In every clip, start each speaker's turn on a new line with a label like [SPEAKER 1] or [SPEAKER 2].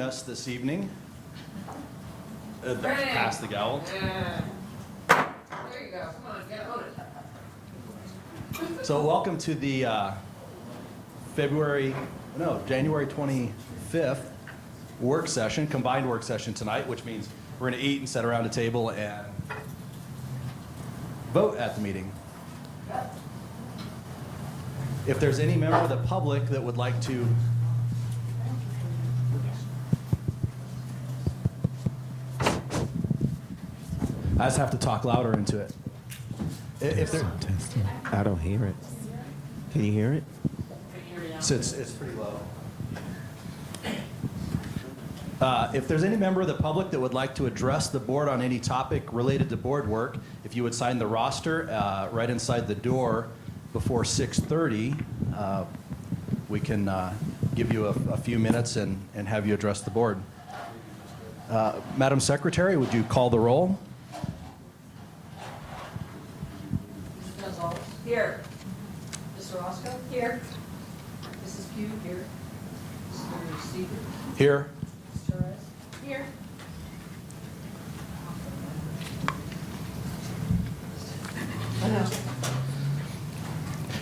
[SPEAKER 1] Us this evening. Pass the gavel.
[SPEAKER 2] There you go. Come on, get on it.
[SPEAKER 1] So welcome to the January 25th work session, combined work session tonight, which means we're going to eat and sit around a table and vote at the meeting. If there's any member of the public that would like to I just have to talk louder into it. If there,
[SPEAKER 3] I don't hear it. Can you hear it?
[SPEAKER 1] so it's pretty low. If there's any member of the public that would like to address the board on any topic related to board work, if you would sign the roster right inside the door before 6:30, we can give you a few minutes and have you address the board. Madam Secretary, would you call the roll?
[SPEAKER 2] Here. Mr. Roscoe? Here. Mrs. Pugh? Here. Mr. Seeger?
[SPEAKER 1] Here.
[SPEAKER 2] Mr. Torres? Here.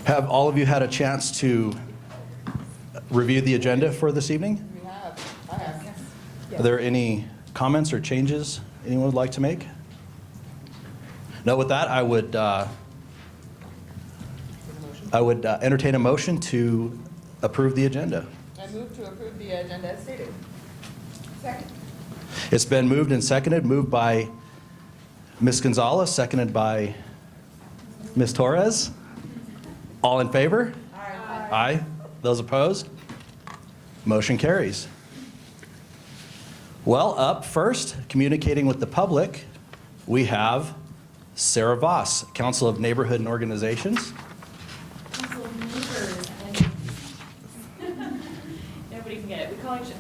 [SPEAKER 1] Have all of you had a chance to review the agenda for this evening?
[SPEAKER 2] We have. I have. Yes.
[SPEAKER 1] Are there any comments or changes anyone would like to make? No, with that, I would entertain a motion to approve the agenda.
[SPEAKER 2] I move to approve the agenda as stated. Second.
[SPEAKER 1] It's been moved and seconded, moved by Ms. Gonzalez, seconded by Ms. Torres. All in favor?
[SPEAKER 2] Aye.
[SPEAKER 1] Aye. Those opposed? Motion carries. Well, up first, communicating with the public, we have Sarah Voss, Council of Neighborhood and Organizations.
[SPEAKER 4] Council of Neighbors and nobody can get it.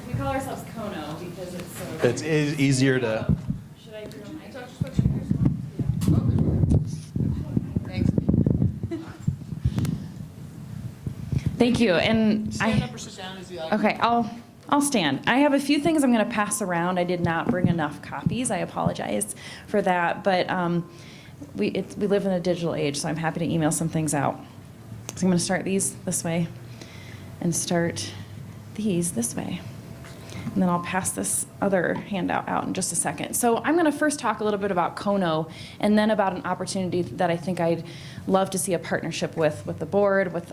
[SPEAKER 4] We call ourselves Kono because it's so.
[SPEAKER 1] It's easier to.
[SPEAKER 4] Should I do my touch?
[SPEAKER 2] Thanks.
[SPEAKER 4] Thank you. And
[SPEAKER 2] Stand up or sit down as you like.
[SPEAKER 4] Okay, I'll stand. I have a few things I'm going to pass around. I did not bring enough copies. I apologize for that, but we live in a digital age, so I'm happy to email some things out. So I'm going to start these this way and start these this way. And then I'll pass this other handout out in just a second. So I'm going to first talk a little bit about Kono and then about an opportunity that I think I'd love to see a partnership with the board, with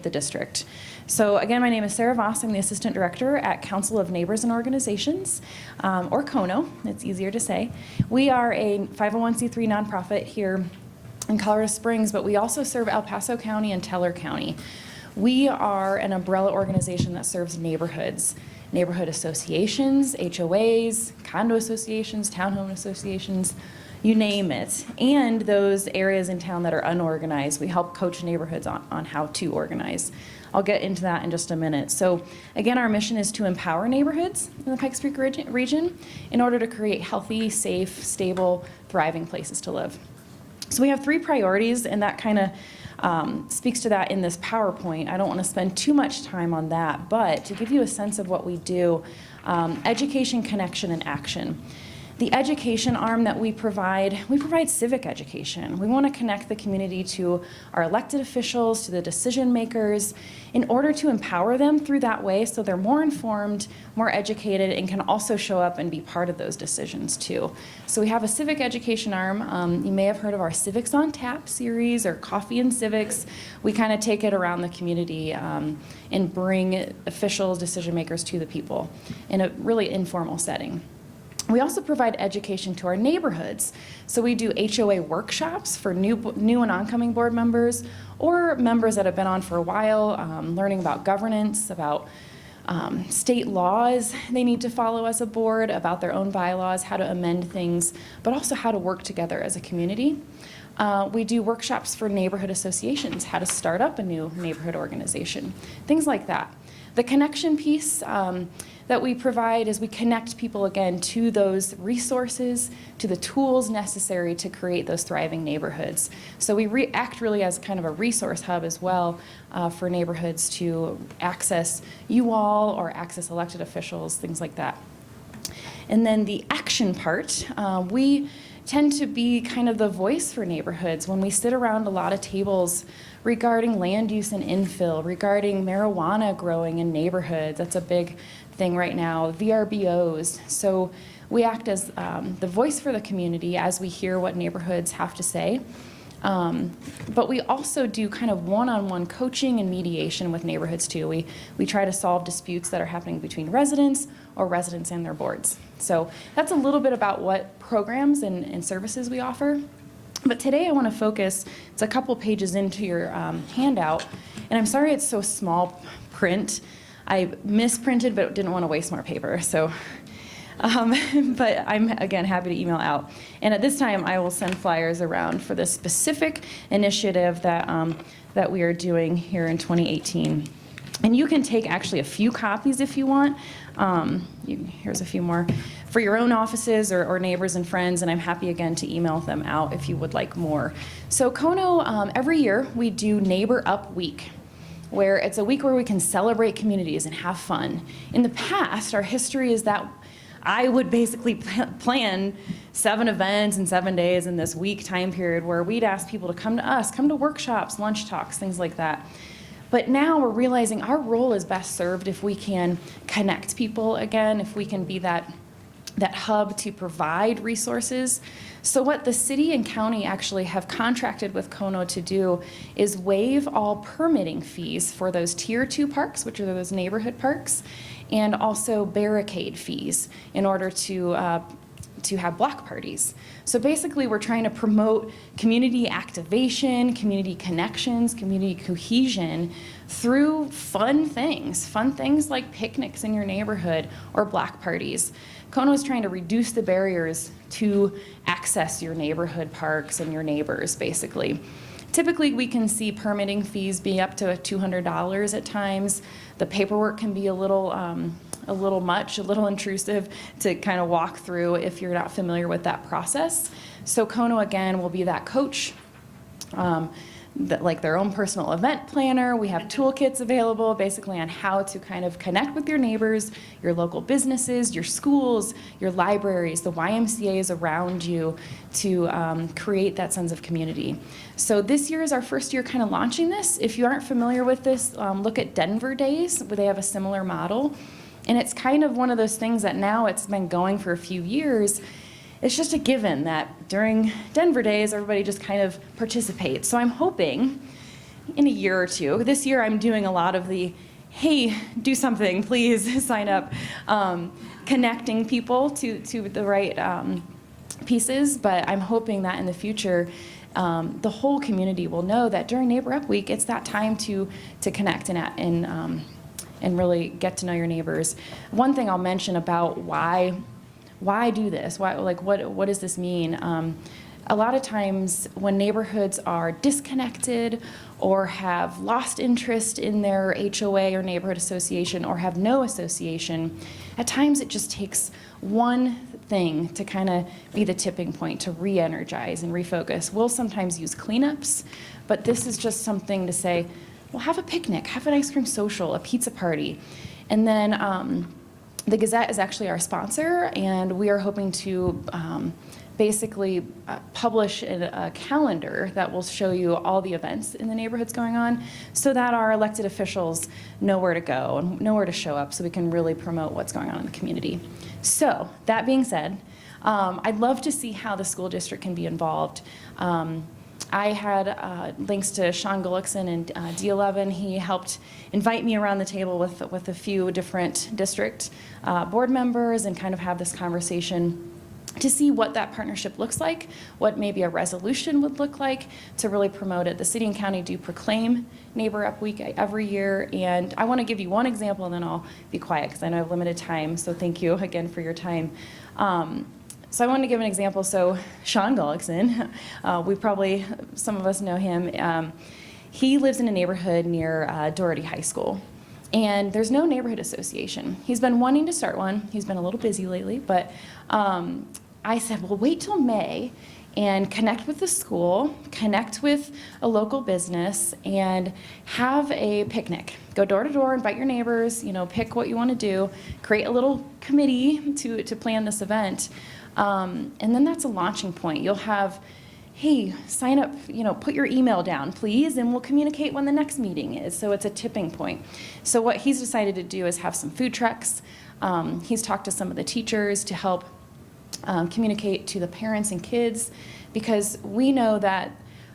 [SPEAKER 4] the district. So again, my name is Sarah Voss. I'm the Assistant Director at Council of Neighbors and Organizations, or Kono, it's easier to say. We are a 501c3 nonprofit here in Colorado Springs, but we also serve El Paso County and Teller County. We are an umbrella organization that serves neighborhoods associations, HOAs, condo associations, townhome associations, you name it. And those areas in town that are unorganized, we help coach neighborhoods on how to organize. I'll get into that in just a minute. So again, our mission is to empower neighborhoods in the Pikes Peak region in order to create healthy, safe, stable, thriving places to live. So we have 3 priorities, and that kind of speaks to that in this PowerPoint. I don't want to spend too much time on that, but to give you a sense of what we do, education, connection, and action. The education arm that we provide civic education. We want to connect the community to our elected officials, to the decision makers, in order to empower them through that way so they're more informed, more educated, and can also show up and be part of those decisions too. So we have a civic education arm. You may have heard of our Civics on Tap series or Coffee and Civics. We kind of take it around the community and bring officials, decision makers to the people in a really informal setting. We also provide education to our neighborhoods. So we do HOA workshops for new and oncoming board members or members that have been on for a while, learning about governance, about state laws they need to follow as a board, about their own bylaws, how to amend things, but also how to work together as a community. We do workshops for neighborhood associations, how to start up a new neighborhood organization, things like that. The connection piece, that we provide is we connect people again to those resources, to the tools necessary to create those thriving neighborhoods. So we act really as kind of a resource hub as well for neighborhoods to access you all or access elected officials, things like that. And then the action part, we tend to be kind of the voice for neighborhoods when we sit around a lot of tables regarding land use and infill, regarding marijuana growing in neighborhoods. That's a big thing right now. VRBOs. So we act as the voice for the community as we hear what neighborhoods have to say. But we also do kind of one-on-one coaching and mediation with neighborhoods too. We try to solve disputes that are happening between residents or residents and their boards. So that's a little bit about what programs and services we offer. But today I want to focus, it's a couple pages into your handout, and I'm sorry it's so small print. I misprinted but didn't want to waste more paper. So. But I'm, again, happy to email out. And at this time, I will send flyers around for the specific initiative that we are doing here in 2018. And you can take actually a few copies if you want. Here's a few more for your own offices or neighbors and friends, and I'm happy again to email them out if you would like more. So Kono, every year we do Neighbor Up Week, where it's a week where we can celebrate communities and have fun. In the past, our history is that I would basically plan 7 events in 7 days in this week time period where we'd ask people to come to us, come to workshops, lunch talks, things like that. But now we're realizing our role is best served if we can connect people again, if we can be that hub to provide resources. So what the city and county actually have contracted with Kono to do is waive all permitting fees for those Tier 2 parks, which are those neighborhood parks, and also barricade fees in order to have block parties. So basically we're trying to promote community activation, community connections, community cohesion through fun things like picnics in your neighborhood or block parties. Kono is trying to reduce the barriers to access your neighborhood parks and your neighbors, basically. Typically, we can see permitting fees be up to $200 at times. The paperwork can be a little much, a little intrusive to kind of walk through if you're not familiar with that process. So Kono, again, will be that coach, like their own personal event planner. We have toolkits available basically on how to kind of connect with your neighbors, your local businesses, your schools, your libraries, the YMCAs around you to create that sense of community. So this year is our first year kind of launching this. If you aren't familiar with this, look at Denver Days, where they have a similar model. And it's kind of one of those things that now it's been going for a few years. It's just a given that during Denver Days, everybody just kind of participates. So I'm hoping in a year or two, this year I'm doing a lot of the, hey, do something, please sign up, connecting people to the right pieces. But I'm hoping that in the future, the whole community will know that during Neighbor Up Week, it's that time to connect and really get to know your neighbors. One thing I'll mention about why do this? What does this mean? A lot of times when neighborhoods are disconnected or have lost interest in their HOA or neighborhood association or have no association, at times it just takes one thing to kind of be the tipping point to re-energize and refocus. We'll sometimes use cleanups, but this is just something to say, well, have a picnic, have an ice cream social, a pizza party. And then the Gazette is actually our sponsor, and we are hoping to basically publish a calendar that will show you all the events in the neighborhoods going on so that our elected officials know where to go and know where to show up so we can really promote what's going on in the community. So that being said, I'd love to see how the school district can be involved. I had links to Sean Gullickson and D11. He helped invite me around the table with a few different district board members and kind of have this conversation to see what that partnership looks like, what maybe a resolution would look like to really promote it. The city and county do proclaim Neighbor Up Week every year, and I want to give you one example and then I'll be quiet because I know I have limited time, so thank you again for your time. So I wanted to give an example. So Sean Gullickson, some of us know him. He lives in a neighborhood near Doherty High School. and there's no neighborhood association. He's been wanting to start one. He's been a little busy lately, but I said, well, wait till May and connect with the school, connect with a local business, and have a picnic. Go door to door, invite your neighbors, pick what you want to do, create a little committee to plan this event. And then that's a launching point. You'll have, hey, sign up, put your email down, please, and we'll communicate when the next meeting is. So it's a tipping point. So what he's decided to do is have some food trucks. He's talked to some of the teachers to help communicate to the parents and kids, because we know that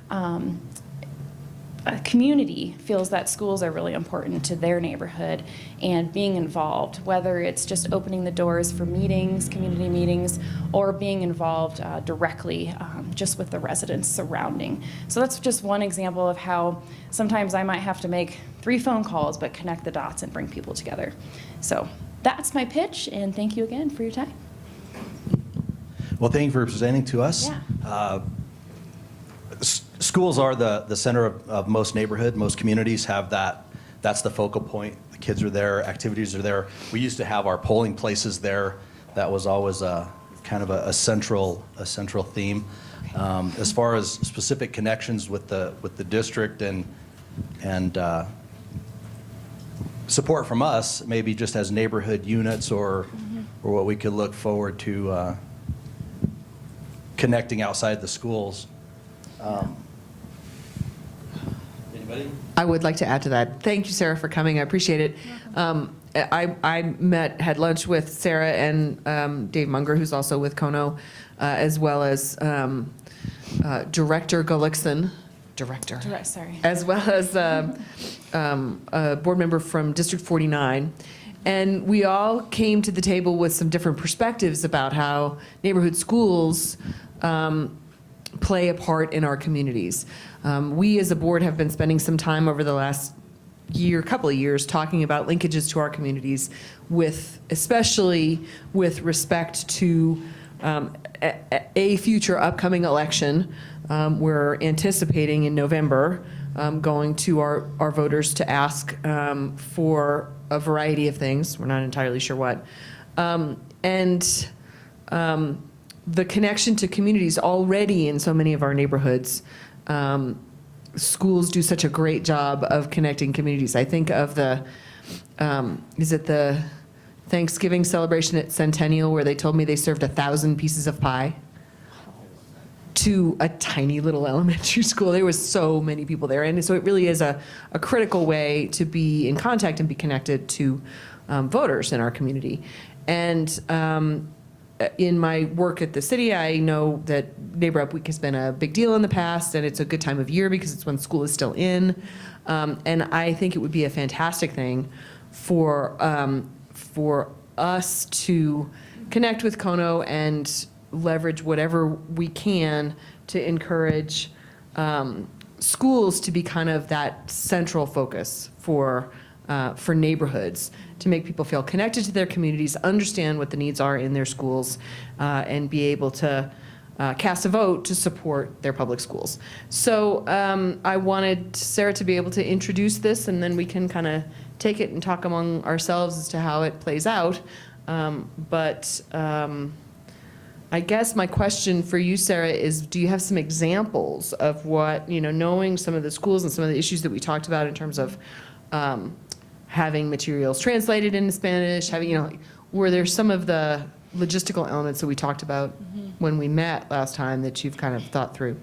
[SPEAKER 4] a community feels that schools are really important to their neighborhood, and being involved, whether it's just opening the doors for meetings, community meetings, or being involved directly just with the residents surrounding. So that's just one example of how sometimes I might have to make 3 phone calls but connect the dots and bring people together. So that's my pitch, and thank you again for your time.
[SPEAKER 1] Well, thank you for presenting to us.
[SPEAKER 4] Yeah.
[SPEAKER 1] Schools are the center of most neighborhood. Most communities have that. That's the focal point. The kids are there, activities are there. We used to have our polling places there. That was always kind of a central theme. As far as specific connections with the district and support from us, maybe just as neighborhood units or what we could look forward to connecting outside the schools. Anybody?
[SPEAKER 2] I would like to add to that. Thank you, Sarah, for coming. I appreciate it. I had lunch with Sarah and Dave Munger, who's also with Kono, as well as Director Gullickson,
[SPEAKER 4] Sorry.
[SPEAKER 2] as well as a board member from District 49. And we all came to the table with some different perspectives about how neighborhood schools play a part in our communities. We as a board have been spending some time over the last couple of years, talking about linkages to our communities, especially with respect to a future upcoming election. We're anticipating in November going to our voters to ask for a variety of things. We're not entirely sure what. The connection to communities already in so many of our neighborhoods. Schools do such a great job of connecting communities. I think of is it the Thanksgiving celebration at Centennial, where they told me they served 1,000 pieces of pie to a tiny little elementary school. There was so many people there. And so it really is a critical way to be in contact and be connected to voters in our community. And in my work at the city, I know that Neighbor Up Week has been a big deal in the past, and it's a good time of year because it's when school is still in. And I think it would be a fantastic thing for us to connect with Kono and leverage whatever we can to encourage schools to be kind of that central focus for neighborhoods, to make people feel connected to their communities, understand what the needs are in their schools, and be able to cast a vote to support their public schools. So I wanted Sarah to be able to introduce this, and then we can kind of take it and talk among ourselves as to how it plays out. I guess my question for you, Sarah, is do you have some examples of what, knowing some of the schools and some of the issues that we talked about in terms of having materials translated into Spanish, were there some of the logistical elements that we talked about when we met last time that you've kind of thought through?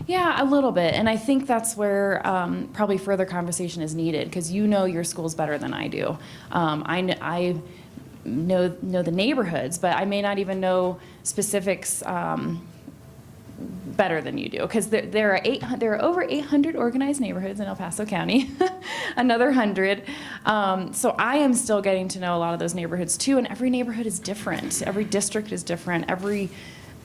[SPEAKER 4] Yeah, a little bit. And I think that's where probably further conversation is needed, because you know your schools better than I do. I know the neighborhoods, but I may not even know specifics better than you do, because there are over 800 organized neighborhoods in El Paso County, another 100. So I am still getting to know a lot of those neighborhoods too, and every neighborhood is different. Every district is different. Every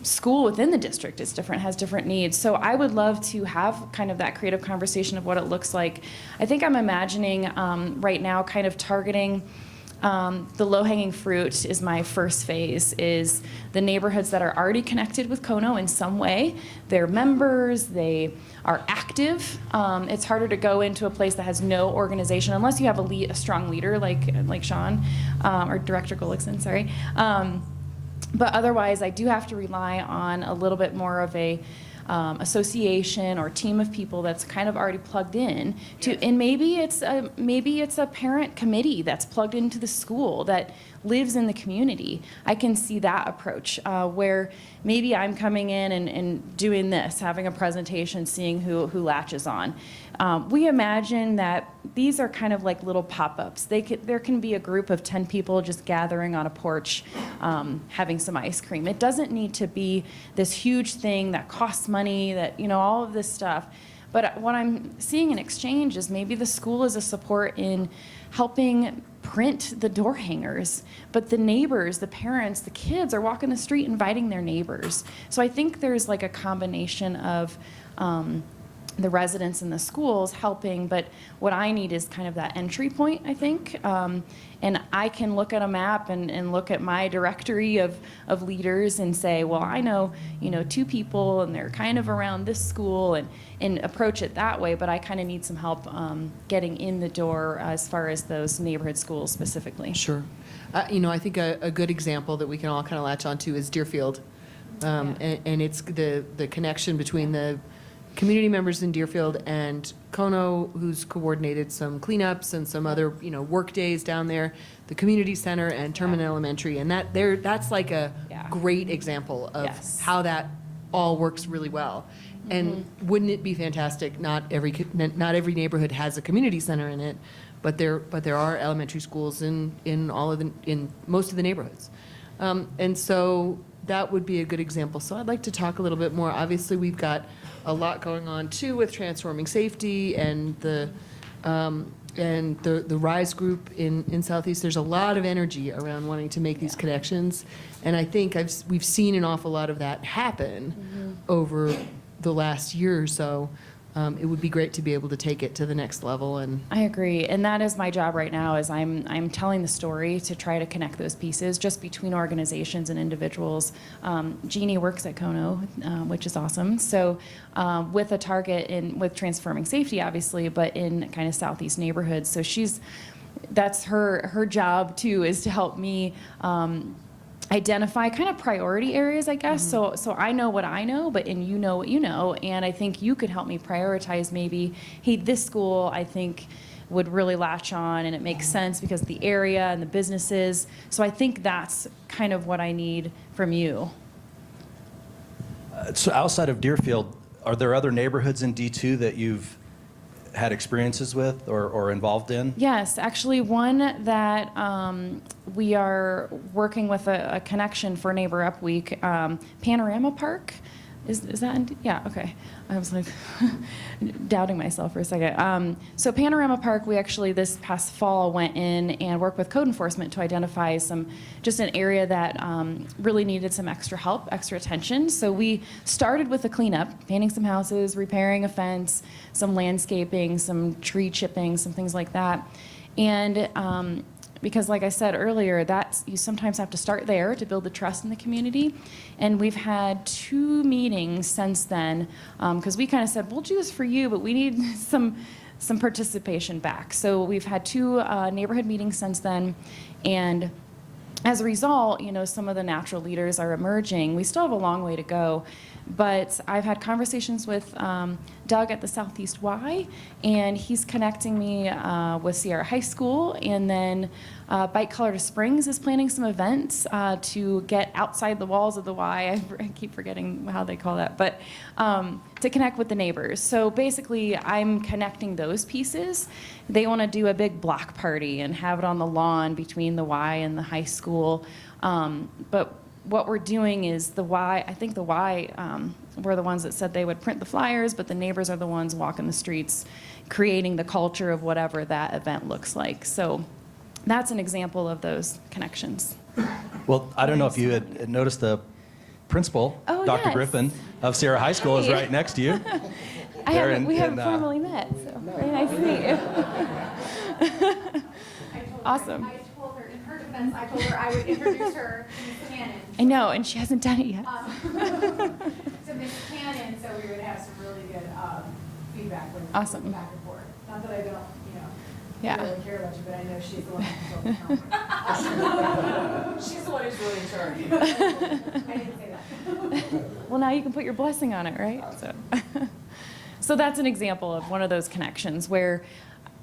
[SPEAKER 4] school within the district is different, has different needs. So I would love to have kind of that creative conversation of what it looks like. I think I'm imagining right now kind of targeting The low-hanging fruit is my first phase, is the neighborhoods that are already connected with Kono in some way. They're members, they are active. It's harder to go into a place that has no organization unless you have a strong leader like Sean, or Director Gullickson, sorry. But otherwise, I do have to rely on a little bit more of a association or team of people that's kind of already plugged in to, and maybe it's a parent committee that's plugged into the school that lives in the community. I can see that approach where maybe I'm coming in and doing this, having a presentation, seeing who latches on. We imagine that these are kind of like little pop-ups. There can be a group of 10 people just gathering on a porch, having some ice cream. It doesn't need to be this huge thing that costs money, that, all of this stuff. But what I'm seeing in exchange is maybe the school is a support in helping print the door hangers, but the neighbors, the parents, the kids are walking the street inviting their neighbors. So I think there's like a combination of the residents and the schools helping, but what I need is kind of that entry point, I think. And I can look at a map and look at my directory of leaders and say, well, I know, 2 people and they're kind of around this school, and approach it that way, but I kind of need some help getting in the door as far as those neighborhood schools specifically.
[SPEAKER 2] Sure. I think a good example that we can all kind of latch onto is Deerfield. And it's the connection between the community members in Deerfield and Kono, who's coordinated some cleanups and some other, work days down there, the community center and Terman Elementary, and that's like a great example of how that all works really well. And wouldn't it be fantastic? Not every neighborhood has a community center in it, but there are elementary schools in most of the neighborhoods, and so that would be a good example. So I'd like to talk a little bit more. Obviously, we've got a lot going on too with transforming safety and the RISE group in Southeast. There's a lot of energy around wanting to make these connections, and I think we've seen an awful lot of that happen over the last year or so. It would be great to be able to take it to the next level. And
[SPEAKER 4] I agree, and that is my job right now. Is I'm telling the story to try to connect those pieces just between organizations and individuals. Jeannie works at Kono, which is awesome. So with a target with transforming safety, obviously, but in kind of Southeast neighborhoods. So that's her job too, is to help me identify kind of priority areas, I guess. So I know what I know, and you know what you know, and I think you could help me prioritize maybe, hey, this school I think would really latch on, and it makes sense because of the area and the businesses. So I think that's kind of what I need from you.
[SPEAKER 1] So outside of Deerfield, are there other neighborhoods in D2 that you've had experiences with or involved in?
[SPEAKER 4] Yes, actually one that we are working with a connection for Neighbor Up Week, Panorama Park. Is that, yeah, okay. I was like doubting myself for a second. So Panorama Park, we actually this past fall went in and worked with code enforcement to identify just an area that really needed some extra help, extra attention. So we started with a cleanup, painting some houses, repairing a fence, some landscaping, some tree chipping, some things like that. And because like I said earlier, you sometimes have to start there to build the trust in the community. And we've had 2 meetings since then, because we kind of said, we'll do this for you, but we need some participation back. So we've had 2 neighborhood meetings since then, and as a result, some of the natural leaders are emerging. We still have a long way to go, but I've had conversations with Doug at the Southeast Y, and he's connecting me with Sierra High School, and then Bike Colorado Springs is planning some events to get outside the walls of the Y. I keep forgetting how they call that, but to connect with the neighbors. So basically, I'm connecting those pieces. They want to do a big block party and have it on the lawn between the Y and the high school, but what we're doing is I think the Y were the ones that said they would print the flyers, but the neighbors are the ones walking the streets, creating the culture of whatever that event looks like. So that's an example of those connections.
[SPEAKER 1] Well, I don't know if you had noticed the principal,
[SPEAKER 4] Oh,
[SPEAKER 1] Dr.
[SPEAKER 4] yes.
[SPEAKER 1] Griffin of Sierra High School, is right next to you.
[SPEAKER 4] We haven't formally met, so very nice to meet you. Awesome.
[SPEAKER 5] I told her defense, I told her I would introduce her to Ms. Cannon.
[SPEAKER 4] I know, and she hasn't done it yet.
[SPEAKER 5] To Ms. Cannon, so we would have some really good feedback when
[SPEAKER 4] Awesome.
[SPEAKER 5] we go back and forth. Not that I don't,
[SPEAKER 4] Yeah.
[SPEAKER 5] really care about you, but I know she's the one who's focused on.
[SPEAKER 6] She's the one who's really in charge.
[SPEAKER 5] I didn't say that.
[SPEAKER 4] Well, now you can put your blessing on it, right? So, so that's an example of one of those connections where,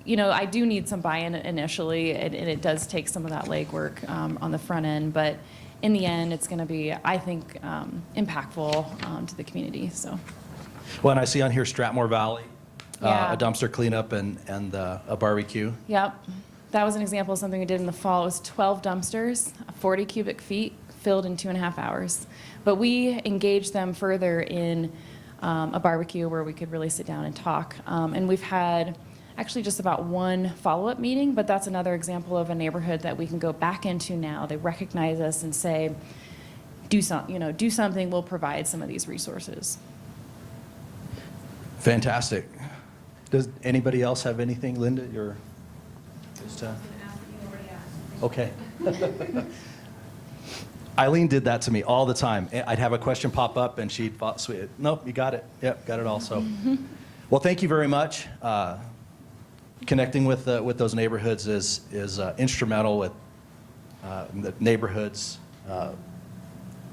[SPEAKER 4] I do need some buy-in initially, and it does take some of that legwork on the front end, but in the end, it's going to be, I think, impactful to the community. So,
[SPEAKER 1] Well, and I see on here Stratmore Valley,
[SPEAKER 4] Yeah.
[SPEAKER 1] a dumpster cleanup and a barbecue.
[SPEAKER 4] yep, that was an example of something we did in the fall. It was 12 dumpsters, 40 cubic feet, filled in 2.5 hours. But we engaged them further in a barbecue where we could really sit down and talk. And we've had actually just about one follow-up meeting, but that's another example of a neighborhood that we can go back into now. They recognize us and say, do something, we'll provide some of these resources.
[SPEAKER 1] Fantastic. Does anybody else have anything, Linda? You're just, okay. Eileen did that to me all the time. I'd have a question pop up and she'd, sweet, nope, you got it. Yep, got it all. So, well, thank you very much. Connecting with those neighborhoods is instrumental with the neighborhoods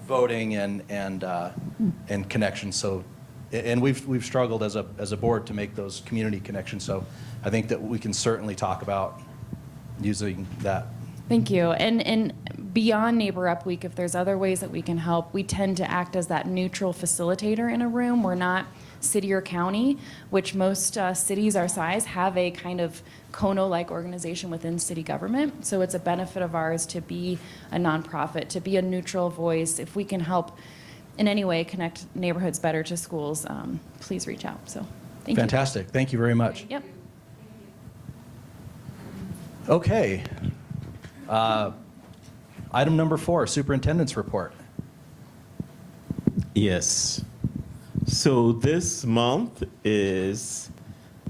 [SPEAKER 1] voting and connection. So, and we've struggled as a board to make those community connections. So, I think that we can certainly talk about using that.
[SPEAKER 4] Thank you. And beyond Neighbor Up Week, if there's other ways that we can help, we tend to act as that neutral facilitator in a room. We're not city or county, which most cities our size have a kind of CONO-like organization within city government. So it's a benefit of ours to be a nonprofit, to be a neutral voice. If we can help in any way connect neighborhoods better to schools, please reach out. So thank you.
[SPEAKER 1] Fantastic. Thank you very much.
[SPEAKER 4] Yep.
[SPEAKER 1] Okay. Item number 4, superintendent's report.
[SPEAKER 3] Yes. So this month is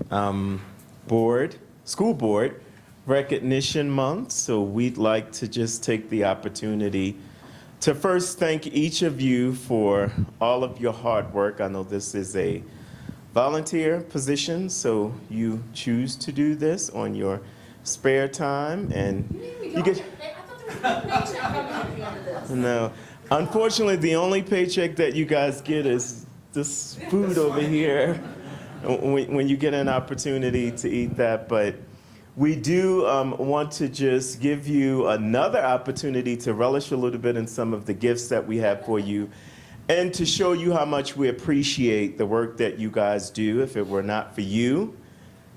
[SPEAKER 3] school board recognition month. So we'd like to just take the opportunity to first thank each of you for all of your hard work. I know this is a volunteer position, so you choose to do this on your spare time, and you get. No, unfortunately, the only paycheck that you guys get is this food over here when you get an opportunity to eat that. But we do want to just give you another opportunity to relish a little bit in some of the gifts that we have for you, and to show you how much we appreciate the work that you guys do. If it were not for you,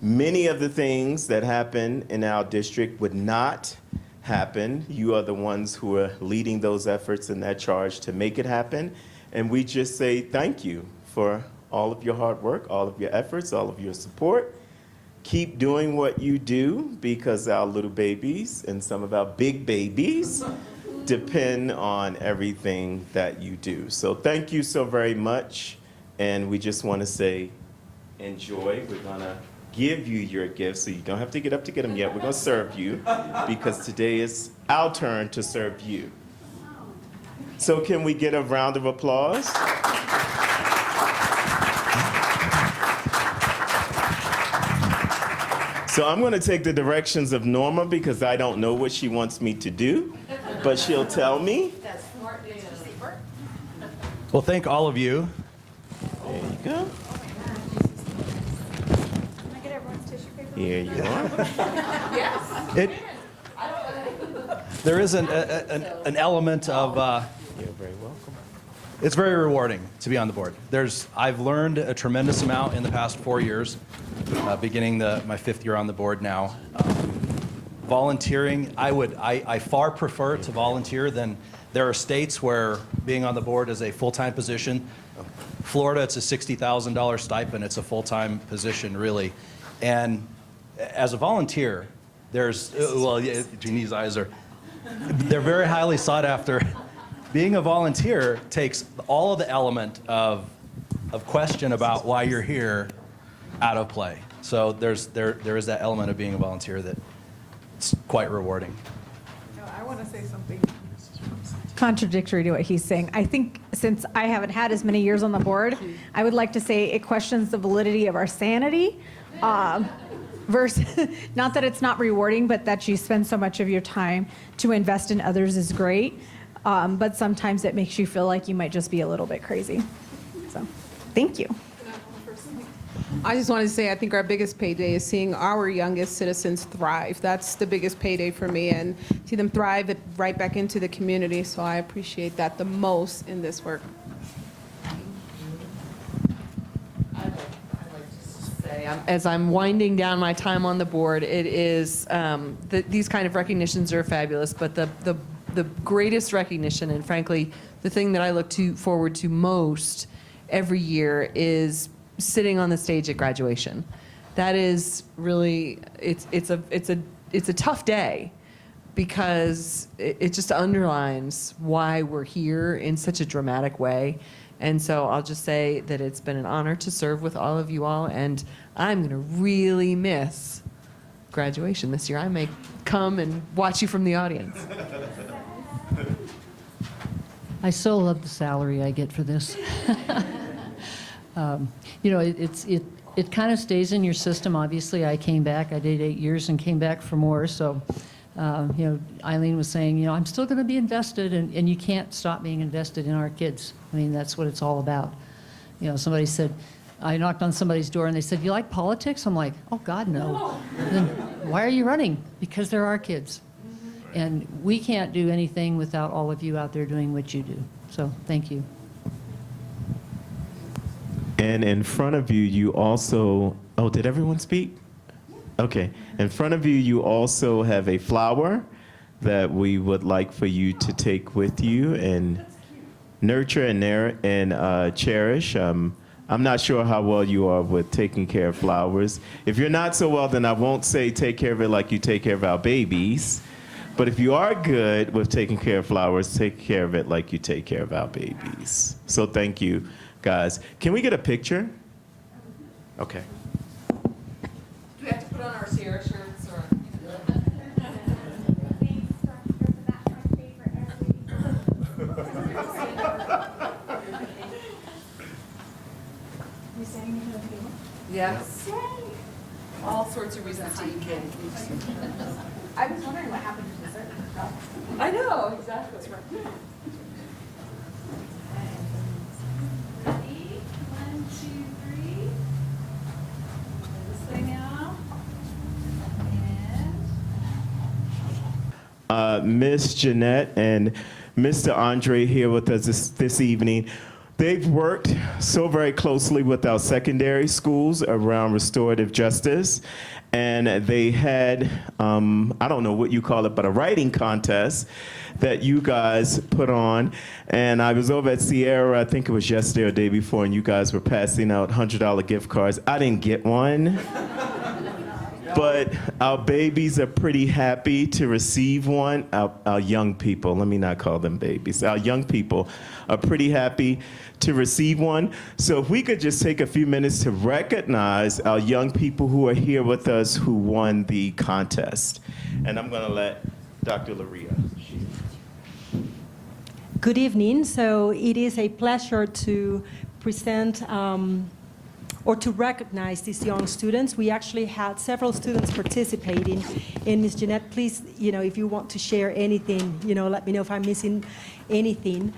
[SPEAKER 3] many of the things that happen in our district would not happen. You are the ones who are leading those efforts and that charge to make it happen. And we just say thank you for all of your hard work, all of your efforts, all of your support. Keep doing what you do, because our little babies and some of our big babies depend on everything that you do. So thank you so very much. And we just want to say enjoy. We're going to give you your gifts, so you don't have to get up to get them yet. We're going to serve you, because today is our turn to serve you. So can we get a round of applause? So I'm going to take the directions of Norma, because I don't know what she wants me to do, but she'll tell me.
[SPEAKER 1] Well, thank all of you.
[SPEAKER 3] There you go.
[SPEAKER 5] Can I get everyone's tissue paper?
[SPEAKER 3] Here you are.
[SPEAKER 1] It, there is an element of,
[SPEAKER 3] You're very welcome.
[SPEAKER 1] it's very rewarding to be on the board. I've learned a tremendous amount in the past 4 years, beginning my 5th year on the board now. Volunteering, I far prefer to volunteer than, there are states where being on the board is a full-time position. Florida, it's a $60,000 stipend. It's a full-time position, really. And as a volunteer, Jeannie's eyes are, they're very highly sought after. Being a volunteer takes all of the element of question about why you're here out of play. So there is that element of being a volunteer that it's quite rewarding.
[SPEAKER 6] No, I want to say something
[SPEAKER 7] contradictory to what he's saying. I think since I haven't had as many years on the board, I would like to say it questions the validity of our sanity. Versus, not that it's not rewarding, but that you spend so much of your time to invest in others is great. But sometimes it makes you feel like you might just be a little bit crazy. So, thank you.
[SPEAKER 6] I just wanted to say I think our biggest payday is seeing our youngest citizens thrive. That's the biggest payday for me, and see them thrive right back into the community. So I appreciate that the most in this work.
[SPEAKER 2] As I'm winding down my time on the board, it is, these kind of recognitions are fabulous, but the greatest recognition, and frankly, the thing that I look forward to most every year is sitting on the stage at graduation. That is really, it's a tough day, because it just underlines why we're here in such a dramatic way. And so I'll just say that it's been an honor to serve with all of you all, and I'm going to really miss graduation this year. I may come and watch you from the audience.
[SPEAKER 8] I so love the salary I get for this. You know, it kind of stays in your system. Obviously, I came back. I did 8 years and came back for more. So, you know, Eileen was saying, you know, I'm still going to be invested, and you can't stop being invested in our kids. I mean, that's what it's all about. You know, somebody said, I knocked on somebody's door and they said, you like politics? I'm like, oh, God, no. Then why are you running? Because they're our kids. And we can't do anything without all of you out there doing what you do. So thank you.
[SPEAKER 3] And in front of you, you also, oh, did everyone speak? Okay. In front of you, you also have a flower that we would like for you to take with you and nurture and cherish. I'm not sure how well you are with taking care of flowers. If you're not so well, then I won't say take care of it like you take care of our babies. But if you are good with taking care of flowers, take care of it like you take care of our babies. So thank you, guys. Can we get a picture? Okay.
[SPEAKER 2] Do we have to put on our Sierra shirts or? Yes. All sorts of reasons to eat cake.
[SPEAKER 5] I was wondering what happened to dessert.
[SPEAKER 2] I know, exactly.
[SPEAKER 5] Ready? 1, 2, 3. This way now. And
[SPEAKER 3] Miss Jeanette and Mr. Andre here with us this evening. They've worked so very closely with our secondary schools around restorative justice, and they had, I don't know what you call it, but a writing contest that you guys put on. And I was over at Sierra, I think it was yesterday or the day before, and you guys were passing out $100 gift cards. I didn't get one. But our babies are pretty happy to receive one. Our young people, let me not call them babies. Our young people are pretty happy to receive one. So if we could just take a few minutes to recognize our young people who are here with us who won the contest. And I'm going to let Dr. Laria.
[SPEAKER 9] Good evening. So it is a pleasure to present or to recognize these young students. We actually had several students participating. And Ms. Jeanette, please, if you want to share anything, let me know if I'm missing anything.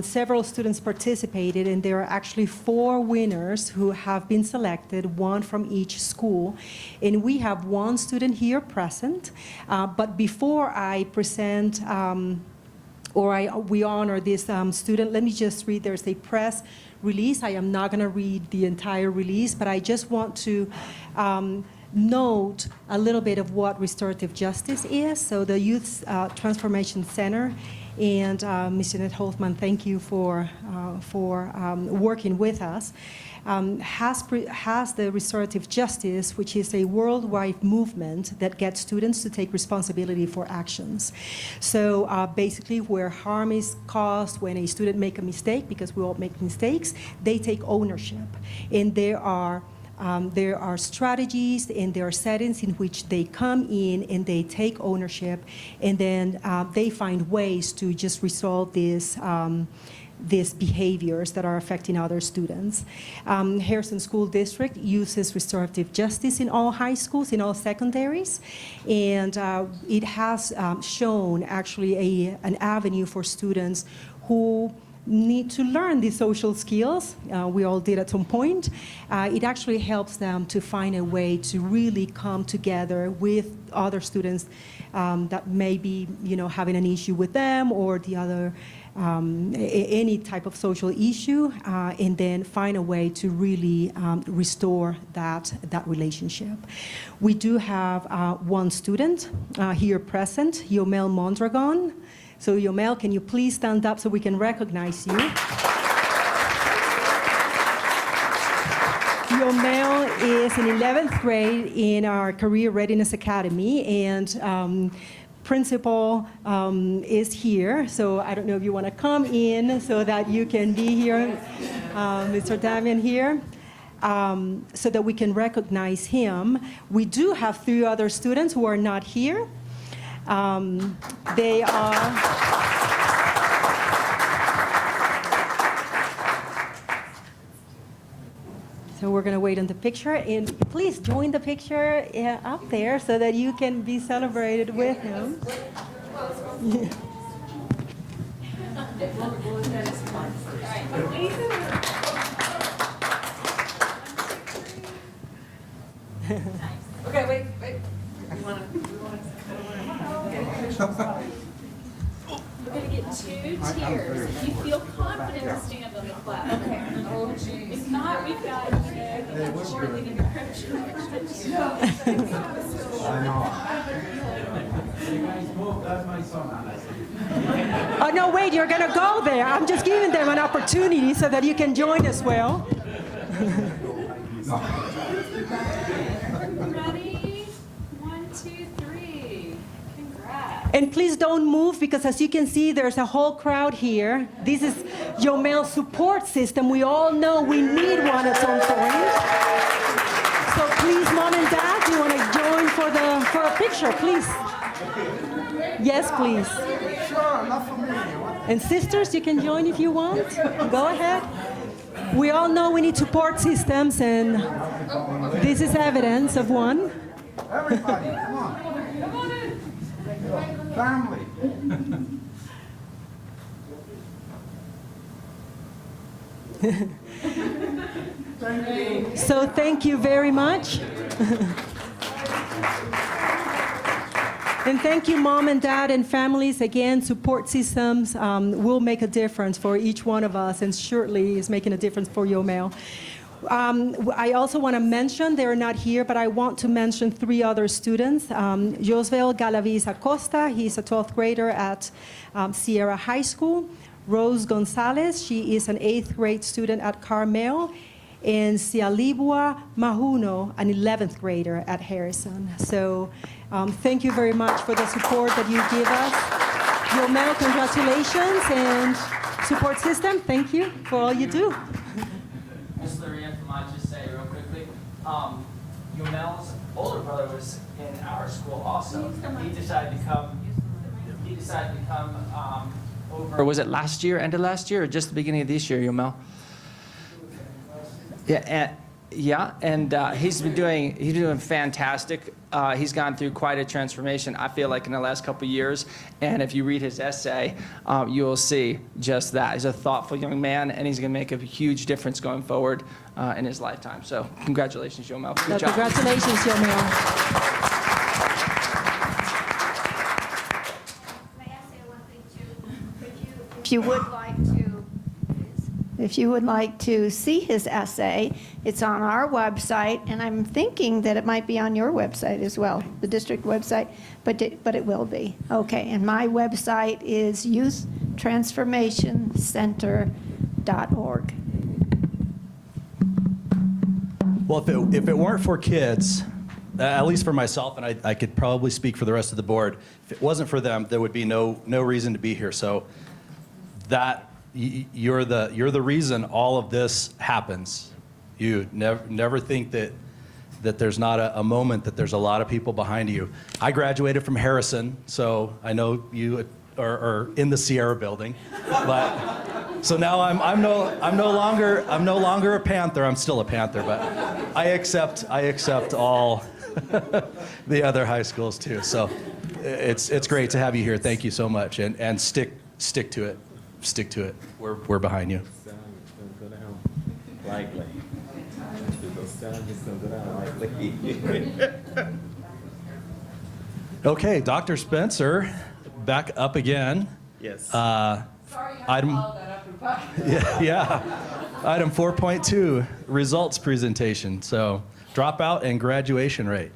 [SPEAKER 9] Several students participated, and there are actually 4 winners who have been selected, 1 from each school. And we have 1 student here present. But before I present we honor this student, let me just read. There's a press release. I am not going to read the entire release, but I just want to note a little bit of what restorative justice is. So the Youth Transformation Center and Ms. Jeanette Holtzman, thank you for working with us, has the restorative justice, which is a worldwide movement that gets students to take responsibility for actions. So basically where harm is caused, when a student make a mistake, because we all make mistakes, they take ownership. And there are There are strategies and there are settings in which they come in and they take ownership, and then they find ways to just resolve these behaviors that are affecting other students. Harrison School District uses restorative justice in all high schools, in all secondaries, and it has shown actually an avenue for students who need to learn these social skills. We all did at some point. It actually helps them to find a way to really come together with other students that may be, having an issue with them or the other, any type of social issue, and then find a way to really restore that relationship. We do have one student here present, Yomel Mondragon. So Yomel, can you please stand up so we can recognize you? Yomel is in 11th grade in our Career Readiness Academy, and principal is here. So I don't know if you want to come in so that you can be here, Mr. Damian here, so that we can recognize him. We do have 3 other students who are not here. They are... So we're going to wait on the picture, and please join the picture up there so that you can be celebrated with him.
[SPEAKER 2] Okay, wait.
[SPEAKER 5] We're gonna get 2 tiers. If you feel confident, stand on the flag. Okay. Oh, geez. If not, we've got shortly to be
[SPEAKER 9] Oh, no, wait, you're going to go there. I'm just giving them an opportunity so that you can join as well.
[SPEAKER 5] Ready? 1, 2, 3. Congrats.
[SPEAKER 9] And please don't move, because as you can see, there's a whole crowd here. This is Yomel's support system. We all know we need one at some point. So please, Mom and Dad, you want to join for a picture, please? Yes, please.
[SPEAKER 10] Sure, not for me.
[SPEAKER 9] And sisters, you can join if you want. Go ahead. We all know we need support systems, and this is evidence of one.
[SPEAKER 10] Everybody, come on. Family.
[SPEAKER 9] So thank you very much. And thank you, Mom and Dad and families. Again, support systems will make a difference for each one of us, and surely is making a difference for Yomel. I also want to mention, they're not here, but I want to mention 3 other students. Josvel Galaviz Acosta, he's a 12th grader at Sierra High School. Rose Gonzalez, she is an 8th grade student at Carmel. And Cialibua Mahuno, an 11th grader at Harrison. So thank you very much for the support that you give us. Yomel, congratulations, and support system, thank you for all you do.
[SPEAKER 11] Ms. Lurian, I might just say real quickly, Yomel's older brother was in our school also. He decided to come over. Or was it last year, end of last year, or just the beginning of this year, Yomel? Yeah, and he's been doing fantastic. He's gone through quite a transformation, I feel like, in the last couple of years. And if you read his essay, you will see just that. He's a thoughtful young man, and he's going to make a huge difference going forward in his lifetime. So congratulations, Yomel. Good job.
[SPEAKER 9] Congratulations, Yomel.
[SPEAKER 12] May I say one thing too? If you would like to see his essay, it's on our website, and I'm thinking that it might be on your website as well, the district website, but it will be. Okay, and my website is youthtransformationcenter.org.
[SPEAKER 1] Well, if it weren't for kids, at least for myself, and I could probably speak for the rest of the board, if it wasn't for them, there would be no reason to be here. So that you're the reason all of this happens. You never think that there's not a moment that there's a lot of people behind you. I graduated from Harrison, so I know you are in the Sierra building, but so now I'm no longer a Panther. I'm still a Panther, but I accept all the other high schools too. So it's great to have you here. Thank you so much, and stick to it. Stick to it. We're behind you. Okay, Dr. Spencer, back up again.
[SPEAKER 3] Yes.
[SPEAKER 1] Item 4.2, results presentation. So dropout and graduation rate.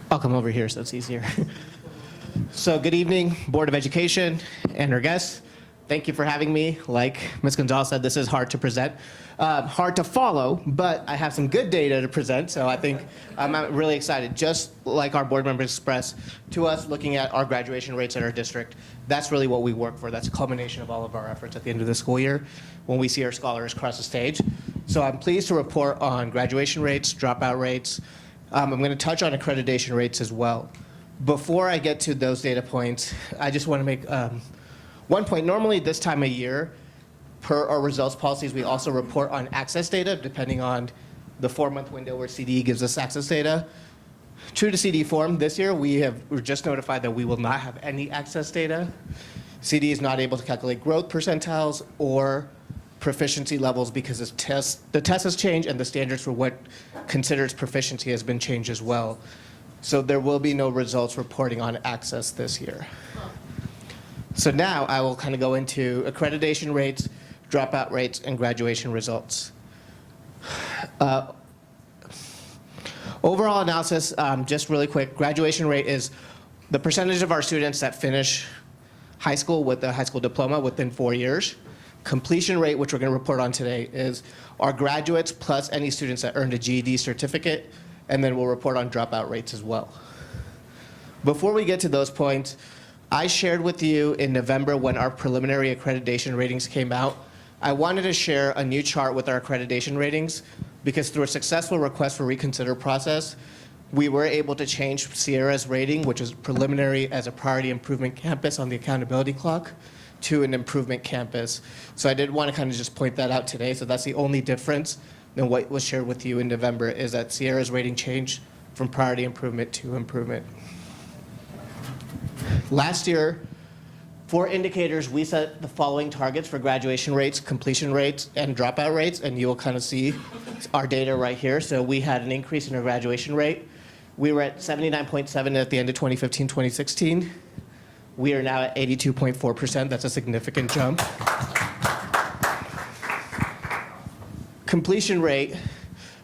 [SPEAKER 13] I'll come over here so it's easier. So good evening, Board of Education and our guests. Thank you for having me. Like Ms. Gonzalez said, this is hard to present, hard to follow, but I have some good data to present, so I think I'm really excited. Just like our board members expressed to us, looking at our graduation rates at our district, that's really what we work for. That's a culmination of all of our efforts at the end of the school year when we see our scholars cross the stage. So I'm pleased to report on graduation rates, dropout rates. I'm going to touch on accreditation rates as well. Before I get to those data points, I just want to make one point. Normally this time of year, per our results policies, we also report on access data depending on the 4-month window where CDE gives us access data. True to CDE form, this year we're just notified that we will not have any access data. CDE is not able to calculate growth percentiles or proficiency levels because the test has changed and the standards for what considers proficiency has been changed as well. So there will be no results reporting on access this year. So now I will kind of go into accreditation rates, dropout rates, and graduation results. Overall analysis, just really quick, graduation rate is the percentage of our students that finish high school with a high school diploma within 4 years. Completion rate, which we're going to report on today, is our graduates plus any students that earned a GED certificate, and then we'll report on dropout rates as well. Before we get to those points, I shared with you in November when our preliminary accreditation ratings came out, I wanted to share a new chart with our accreditation ratings because through a successful request for reconsider process, we were able to change Sierra's rating, which is preliminary as a priority improvement campus on the accountability clock, to an improvement campus. So I did want to kind of just point that out today. So that's the only difference than what was shared with you in November is that Sierra's rating changed from priority improvement to improvement. Last year, for indicators, we set the following targets for graduation rates, completion rates, and dropout rates, and you'll kind of see our data right here. So we had an increase in our graduation rate. We were at 79.7 at the end of 2015-2016. We are now at 82.4%. That's a significant jump. Completion rate,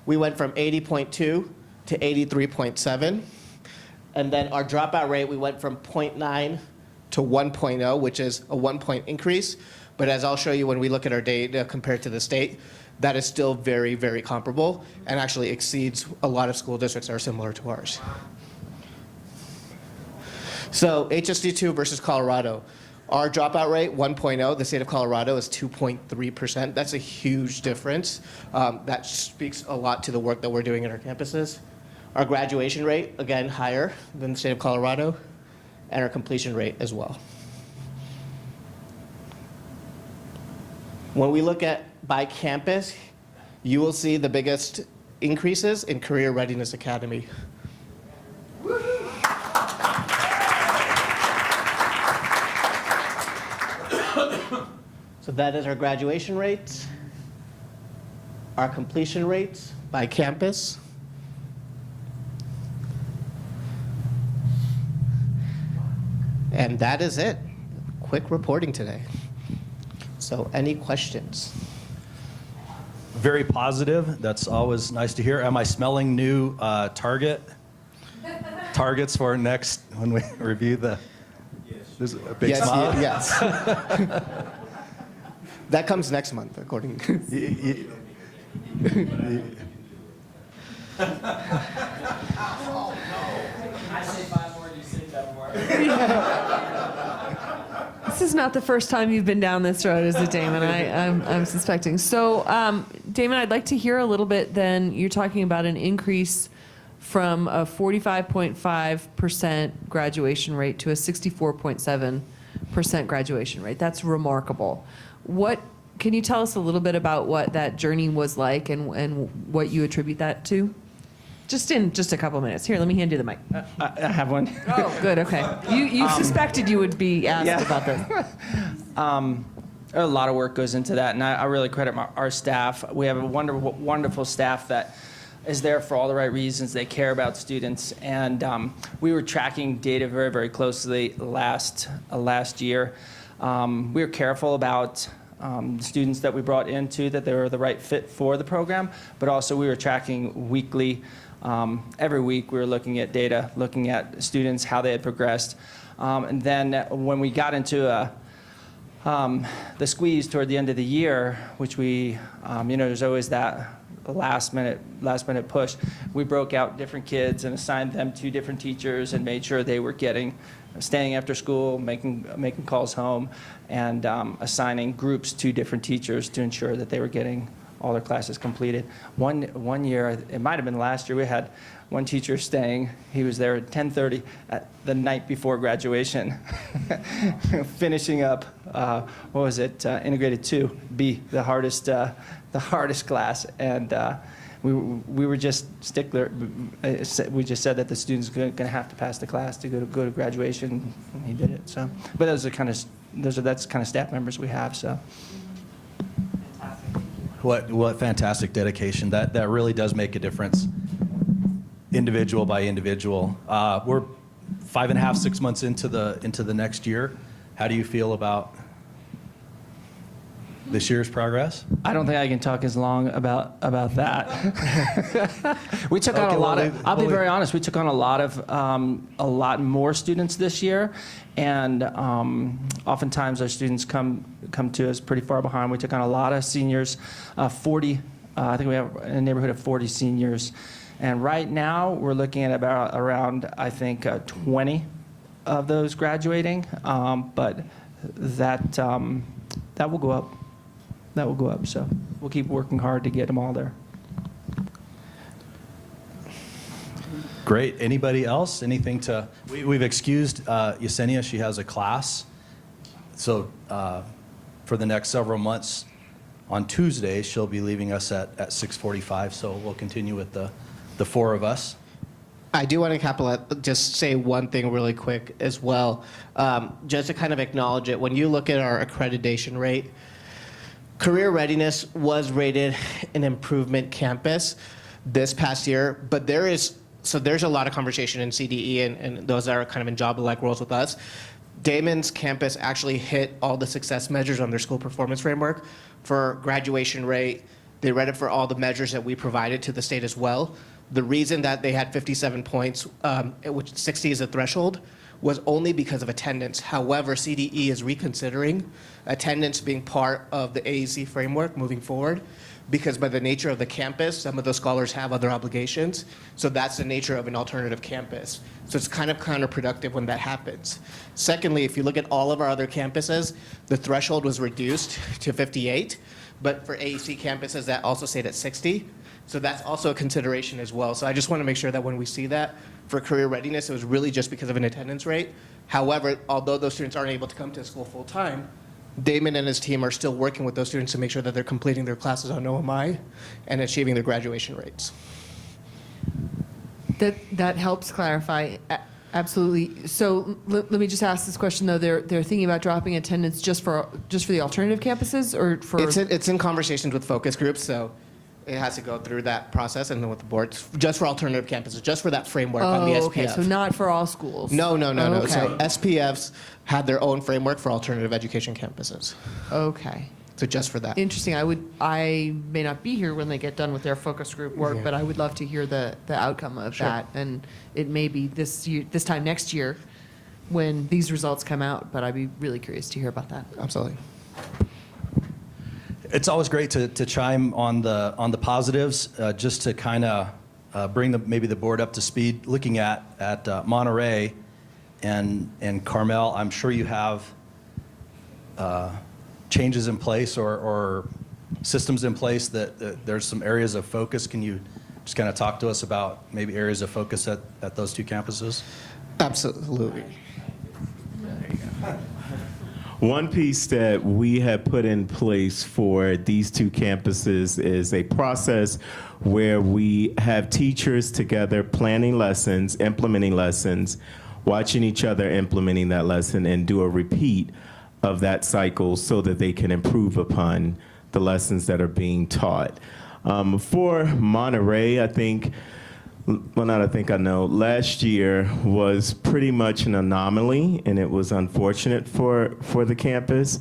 [SPEAKER 13] we went from 80.2 to 83.7. And then our dropout rate, we went from 0.9 to 1.0, which is a 1-point increase. But as I'll show you when we look at our data compared to the state, that is still very, very comparable and actually exceeds a lot of school districts that are similar to ours. So HSD2 versus Colorado. Our dropout rate, 1.0, the state of Colorado is 2.3%. That's a huge difference. That speaks a lot to the work that we're doing at our campuses. Our graduation rate, again, higher than the state of Colorado, and our completion rate as well. When we look at by campus, you will see the biggest increases in Career Readiness Academy. So that is our graduation rates, our completion rates by campus. And that is it. Quick reporting today. So any questions?
[SPEAKER 1] Very positive. That's always nice to hear. Am I smelling new targets for next when we review the? There's a big
[SPEAKER 13] Yes,
[SPEAKER 1] smile.
[SPEAKER 13] yes. That comes next month, according.
[SPEAKER 11] I say 5 more, you say 10 more.
[SPEAKER 2] This is not the first time you've been down this road, is it, Damon? I'm suspecting. So, Damon, I'd like to hear a little bit then. You're talking about an increase from a 45.5% graduation rate to a 64.7% graduation rate. That's remarkable. Can you tell us a little bit about what that journey was like and what you attribute that to? Just in a couple minutes. Here, let me hand you the mic.
[SPEAKER 11] I have one.
[SPEAKER 2] Oh, good, okay. You suspected you would be asked about this.
[SPEAKER 11] A lot of work goes into that, and I really credit our staff. We have a wonderful, wonderful staff that is there for all the right reasons. They care about students, and we were tracking data very, very closely last year. We were careful about students that we brought into, that they were the right fit for the program, but also we were tracking weekly. Every week we were looking at data, looking at students, how they had progressed. And then when we got into the squeeze toward the end of the year, which we, there's always that last minute push, we broke out different kids and assigned them to different teachers and made sure they were staying after school, making calls home, and assigning groups to different teachers to ensure that they were getting all their classes completed. One year, it might have been last year, we had one teacher staying. He was there at 10:30 at the night before graduation, finishing up, Integrated 2B, the hardest class. And we were just stickler. We just said that the student's going to have to pass the class to go to graduation, and he did it. So, but that's the kind of staff members we have. So.
[SPEAKER 1] What fantastic dedication. That really does make a difference, individual by individual. We're 5.5, 6 months into the next year. How do you feel about this year's progress?
[SPEAKER 11] I don't think I can talk as long about that. We took on a lot of. I'll be very honest. We took on a lot more students this year, and oftentimes our students come to us pretty far behind. We took on a lot of seniors, 40. I think we have a neighborhood of 40 seniors, and right now we're looking at around 20 of those graduating, but that will go up. That will go up, so we'll keep working hard to get them all there.
[SPEAKER 1] Great. Anybody else? Anything to? We've excused Yesenia. She has a class, so for the next several months, on Tuesday she'll be leaving us at 6:45. So we'll continue with the four of us.
[SPEAKER 13] I do want to just say one thing really quick as well, just to kind of acknowledge it. When you look at our accreditation rate, Career Readiness was rated an improvement campus this past year, but there's a lot of conversation in CDE and those that are kind of in job-alike roles with us. Damon's campus actually hit all the success measures on their school performance framework for graduation rate. They read it for all the measures that we provided to the state as well. The reason that they had 57 points, which 60 is a threshold, was only because of attendance. However, CDE is reconsidering attendance being part of the AAC framework moving forward, because by the nature of the campus, some of those scholars have other obligations. So that's the nature of an alternative campus. So it's kind of counterproductive when that happens. Secondly, if you look at all of our other campuses, the threshold was reduced to 58, but for AAC campuses, that also stayed at 60. So that's also a consideration as well. So I just want to make sure that when we see that for Career Readiness, it was really just because of an attendance rate. However, although those students aren't able to come to school full time, Damon and his team are still working with those students to make sure that they're completing their classes on OMI and achieving their graduation rates.
[SPEAKER 2] That helps clarify. Absolutely. So let me just ask this question though. They're thinking about dropping attendance just for the alternative campuses, or for?
[SPEAKER 13] It's in conversations with focus groups, so it has to go through that process and then with the board, just for alternative campuses, just for that framework on the SPF.
[SPEAKER 2] Okay. So not for all schools.
[SPEAKER 13] No.
[SPEAKER 2] Okay.
[SPEAKER 13] So SPFs had their own framework for alternative education campuses.
[SPEAKER 2] Okay.
[SPEAKER 13] So just for that.
[SPEAKER 2] Interesting. I may not be here when they get done with their focus group work,
[SPEAKER 13] Yeah.
[SPEAKER 2] but I would love to hear the outcome of
[SPEAKER 13] Sure.
[SPEAKER 2] that. And it may be this time next year when these results come out, but I'd be really curious to hear about that.
[SPEAKER 13] Absolutely.
[SPEAKER 1] It's always great to chime on the positives, just to kind of bring maybe the board up to speed. Looking at Monterey and Carmel, I'm sure you have changes in place or systems in place that there's some areas of focus. Can you just kind of talk to us about maybe areas of focus at those two campuses?
[SPEAKER 13] Absolutely.
[SPEAKER 3] One piece that we have put in place for these two campuses is a process where we have teachers together planning lessons, implementing lessons, watching each other implementing that lesson, and do a repeat of that cycle so that they can improve upon the lessons that are being taught. For Monterey, I know, last year was pretty much an anomaly, and it was unfortunate for the campus,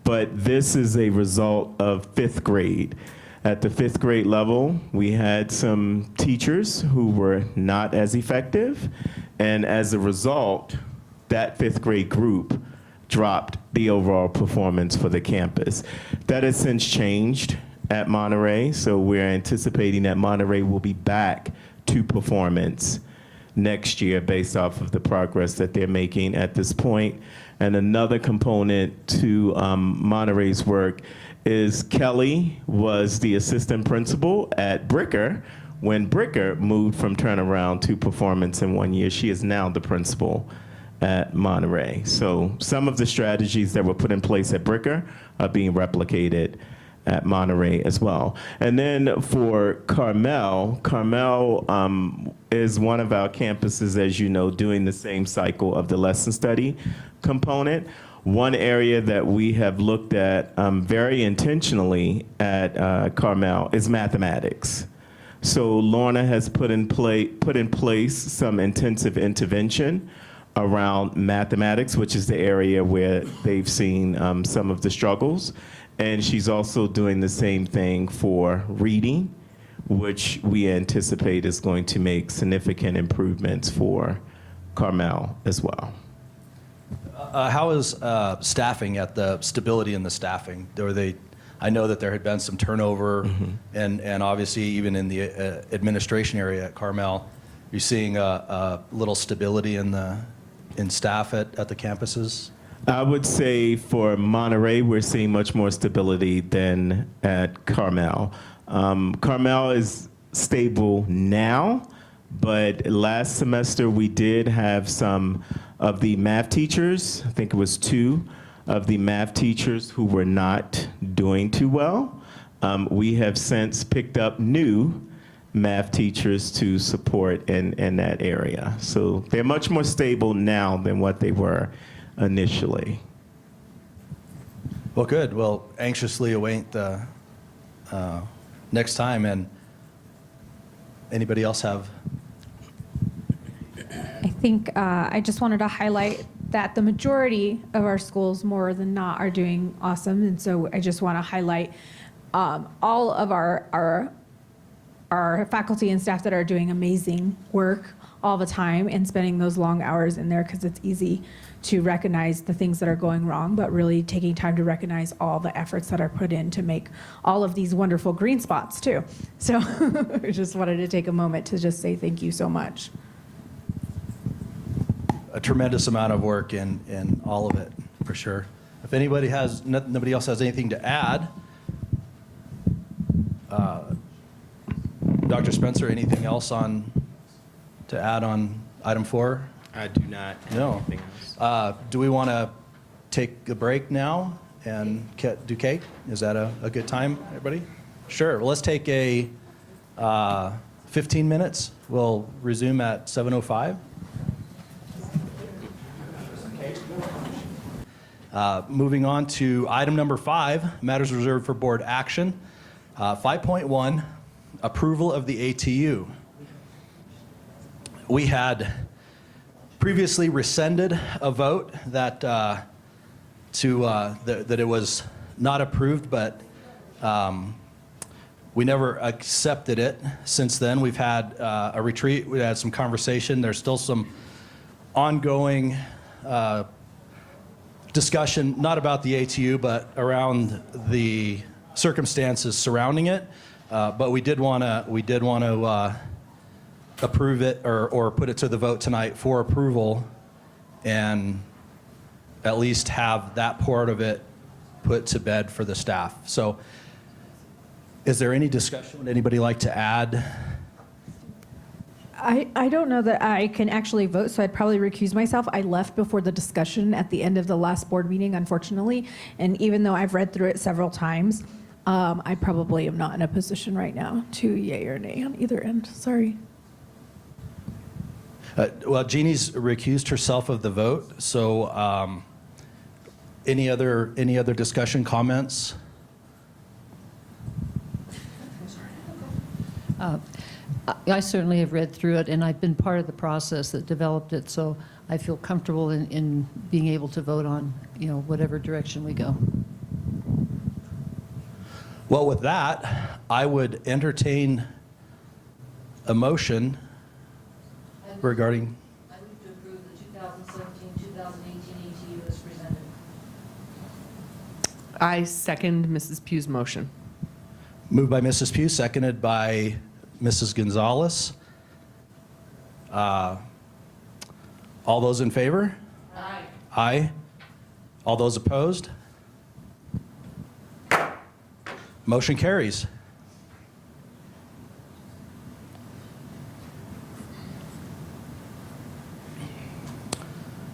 [SPEAKER 3] but this is a result of 5th grade. At the 5th grade level, we had some teachers who were not as effective, and as a result, that 5th grade group dropped the overall performance for the campus. That has since changed at Monterey, so we're anticipating that Monterey will be back to performance next year based off of the progress that they're making at this point. And another component to Monterey's work is Kelly was the assistant principal at Bricker when Bricker moved from turnaround to performance in 1 year. She is now the principal at Monterey. So some of the strategies that were put in place at Bricker are being replicated at Monterey as well. And then for Carmel is one of our campuses, as you know, doing the same cycle of the lesson study component. One area that we have looked at very intentionally at Carmel is mathematics. So Lorna has put in place some intensive intervention around mathematics, which is the area where they've seen some of the struggles. And she's also doing the same thing for reading, which we anticipate is going to make significant improvements for Carmel as well.
[SPEAKER 1] How is staffing at the stability in the staffing? I know that there had been some turnover, and obviously even in the administration area at Carmel, you're seeing a little stability in staff at the campuses?
[SPEAKER 3] I would say for Monterey, we're seeing much more stability than at Carmel. Carmel is stable now, but last semester we did have some of the math teachers, I think it was 2 of the math teachers who were not doing too well. We have since picked up new math teachers to support in that area. So they're much more stable now than what they were initially.
[SPEAKER 1] Well, good. Well, anxiously await the next time. And anybody else have?
[SPEAKER 7] I think I just wanted to highlight that the majority of our schools, more than not, are doing awesome. And so I just want to highlight all of our faculty and staff that are doing amazing work all the time and spending those long hours in there, because it's easy to recognize the things that are going wrong, but really taking time to recognize all the efforts that are put in to make all of these wonderful green spots too. So I just wanted to take a moment to just say thank you so much.
[SPEAKER 1] A tremendous amount of work in all of it, for sure. If nobody else has anything to add, Dr. Spencer, anything else to add on item 4?
[SPEAKER 13] I do not have
[SPEAKER 1] No.
[SPEAKER 13] anything else.
[SPEAKER 1] Do we want to take a break now and do cake. Is that a good time, everybody? Sure. Well, let's take a 15 minutes. We'll resume at 7:05. Moving on to item number 5, matters reserved for board action. 5.1, approval of the ATU. We had previously rescinded a vote that that it was not approved, but we never accepted it. Since then, we've had a retreat. We had some conversation. There's still some ongoing discussion, not about the ATU, but around the circumstances surrounding it. But we did want to approve it or put it to the vote tonight for approval, and at least have that part of it put to bed for the staff. So, is there any discussion? Would anybody like to add?
[SPEAKER 7] I don't know that I can actually vote, so I'd probably recuse myself. I left before the discussion at the end of the last board meeting, unfortunately. And even though I've read through it several times, I probably am not in a position right now to yay or nay on either end. Sorry.
[SPEAKER 1] Well, Jeannie's recused herself of the vote, so any other discussion, comments?
[SPEAKER 8] I certainly have read through it, and I've been part of the process that developed it, so I feel comfortable in being able to vote on, whatever direction we go.
[SPEAKER 1] Well, with that, I would entertain a motion regarding.
[SPEAKER 8] I move to approve the 2017-2018 ATU as presented.
[SPEAKER 2] I second Mrs. Pugh's motion.
[SPEAKER 1] Moved by Mrs. Pugh, seconded by Mrs. Gonzalez. All those in favor? Aye. Aye. All those opposed? Motion carries.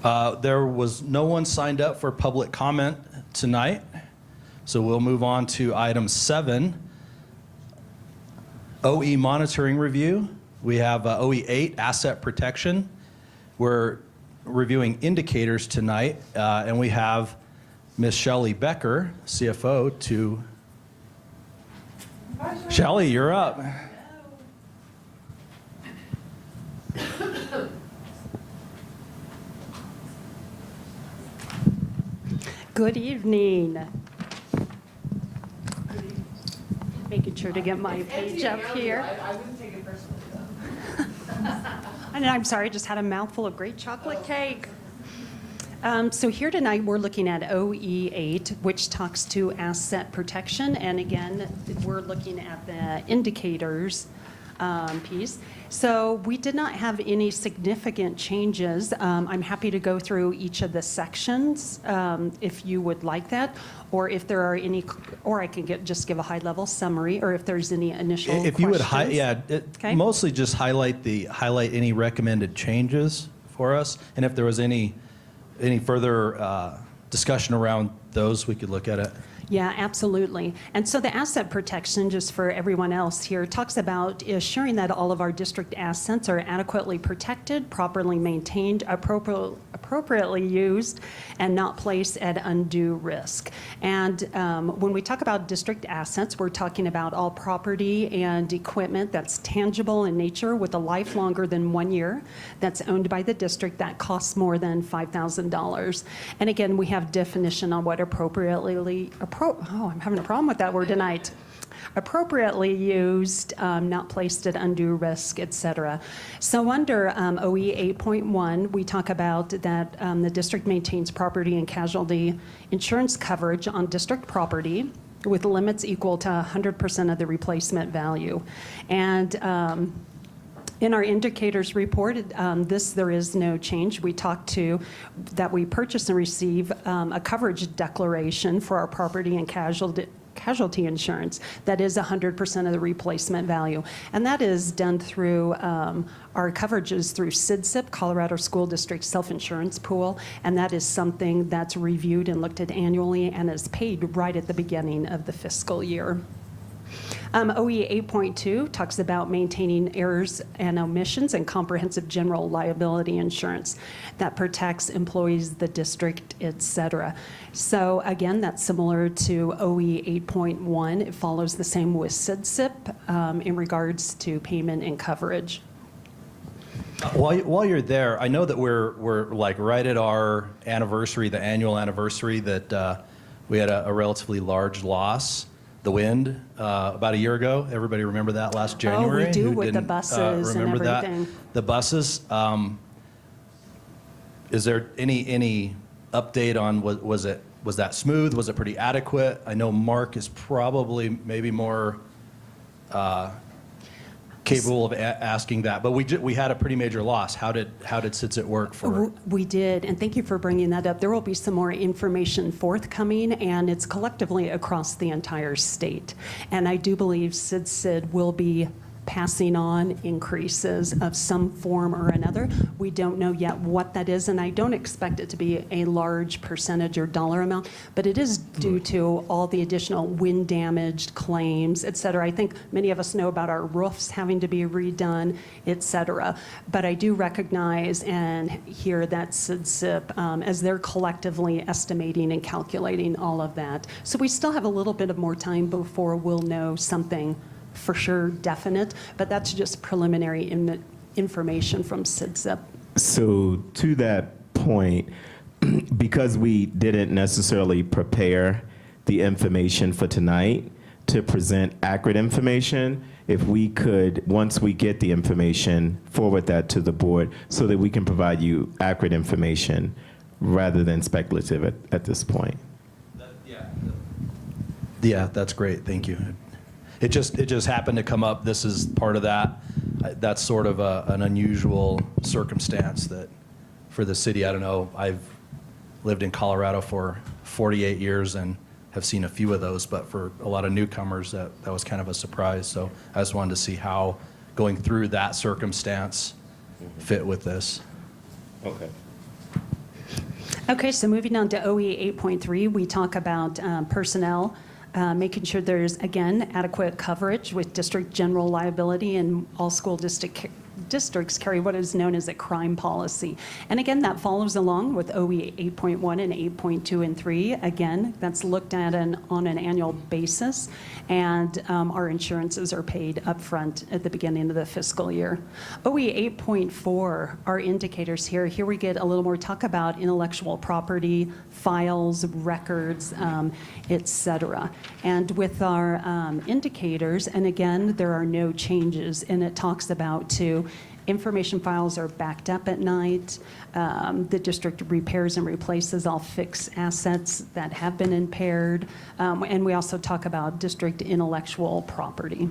[SPEAKER 1] There was no one signed up for public comment tonight, so we'll move on to item 7, OE monitoring review. We have OE 8, asset protection. We're reviewing indicators tonight, and we have Ms. Shelley Becker, CFO, to. Shelley, you're up.
[SPEAKER 14] Good evening. Making sure to get my page up here.
[SPEAKER 8] I wouldn't take it personally,
[SPEAKER 14] And I'm sorry, I just had a mouthful of great chocolate cake. So here tonight, we're looking at OE8, which talks to asset protection. And again, we're looking at the indicators piece. So we did not have any significant changes. I'm happy to go through each of the sections if you would like that, or if there are any, or I can just give a high-level summary, or if there's any initial questions.
[SPEAKER 1] If you would, mostly just highlight any recommended changes for us, and if there was any further discussion around those, we could look at it.
[SPEAKER 14] Yeah, absolutely. And so the asset protection, just for everyone else here, talks about assuring that all of our district assets are adequately protected, properly maintained, appropriately used, and not placed at undue risk. And when we talk about district assets, we're talking about all property and equipment that's tangible in nature with a life longer than 1 year, that's owned by the district, that costs more than $5,000. And again, we have definition on what I'm having a problem with that word tonight. Appropriately used, not placed at undue risk, et cetera. So under OE 8.1, we talk about that the district maintains property and casualty insurance coverage on district property with limits equal to 100% of the replacement value. And in our indicators report, there is no change. We talked to that we purchase and receive a coverage declaration for our property and casualty insurance that is 100% of the replacement value. And that is done through our coverages through CIDSIP, Colorado School District Self-Insurance Pool, and that is something that's reviewed and looked at annually and is paid right at the beginning of the fiscal year. OE 8.2 talks about maintaining errors and omissions and comprehensive general liability insurance that protects employees, the district, et cetera. So again, that's similar to OE 8.1. It follows the same with CIDSIP in regards to payment and coverage.
[SPEAKER 1] While you're there, I know that we're like right at our anniversary, the annual anniversary, that we had a relatively large loss. The wind, about a year ago. Everybody remember that last January?
[SPEAKER 14] Oh, we do,
[SPEAKER 1] Who
[SPEAKER 14] with the
[SPEAKER 1] didn't,
[SPEAKER 14] buses and
[SPEAKER 1] remember that?
[SPEAKER 14] everything.
[SPEAKER 1] The buses. Is there any update on was that smooth? Was it pretty adequate? I know Mark is probably maybe more capable of asking that, but we had a pretty major loss. How did CIDSIP work for?
[SPEAKER 14] We did, and thank you for bringing that up. There will be some more information forthcoming, and it's collectively across the entire state. And I do believe CIDSID will be passing on increases of some form or another. We don't know yet what that is, and I don't expect it to be a large percentage or dollar amount, but it is due to all the additional wind damaged claims, et cetera. I think many of us know about our roofs having to be redone, et cetera. But I do recognize and hear that CIDSIP, as they're collectively estimating and calculating all of that. So we still have a little bit of more time before we'll know something for sure definite, but that's just preliminary information from CIDSIP.
[SPEAKER 3] So to that point, because we didn't necessarily prepare the information for tonight to present accurate information, if we could, once we get the information, forward that to the board so that we can provide you accurate information rather than speculative at this point.
[SPEAKER 1] Yeah, that's great. Thank you. It just happened to come up. This is part of that. That's sort of an unusual circumstance that for the city. I don't know. I've lived in Colorado for 48 years and have seen a few of those, but for a lot of newcomers, that was kind of a surprise. So I just wanted to see how going through that circumstance fit with this.
[SPEAKER 3] Okay.
[SPEAKER 14] Okay, so moving on to OE 8.3, we talk about personnel. Making sure there's, again, adequate coverage with district general liability, and all school districts carry what is known as a crime policy. And again, that follows along with OE 8.1 and 8.2 and 3. Again, that's looked at on an annual basis, and our insurances are paid upfront at the beginning of the fiscal year. OE 8.4 are indicators here. Here we get a little more talk about intellectual property, files, records, et cetera. And with our indicators, and again, there are no changes, and it talks about too, information files are backed up at night. The district repairs and replaces all fixed assets that have been impaired. And we also talk about district intellectual property.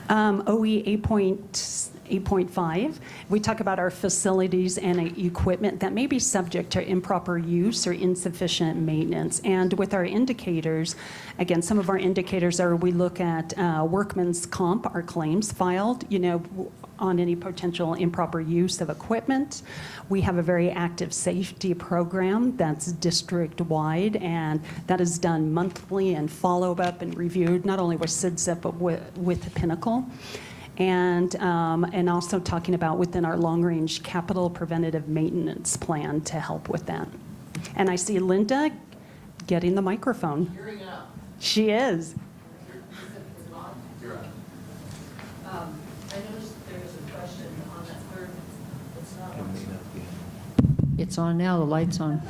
[SPEAKER 14] OE 8.5, we talk about our facilities and equipment that may be subject to improper use or insufficient maintenance. And with our indicators, again, some of our indicators are we look at workman's comp, our claims filed, on any potential improper use of equipment. We have a very active safety program that's district-wide, and that is done monthly and followed up and reviewed, not only with CIDSIP, but with Pinnacle. And also talking about within our long-range capital preventative maintenance plan to help with that. And I see Linda getting the microphone. She is.
[SPEAKER 8] I noticed there was a question on that third. It's on now. The light's on.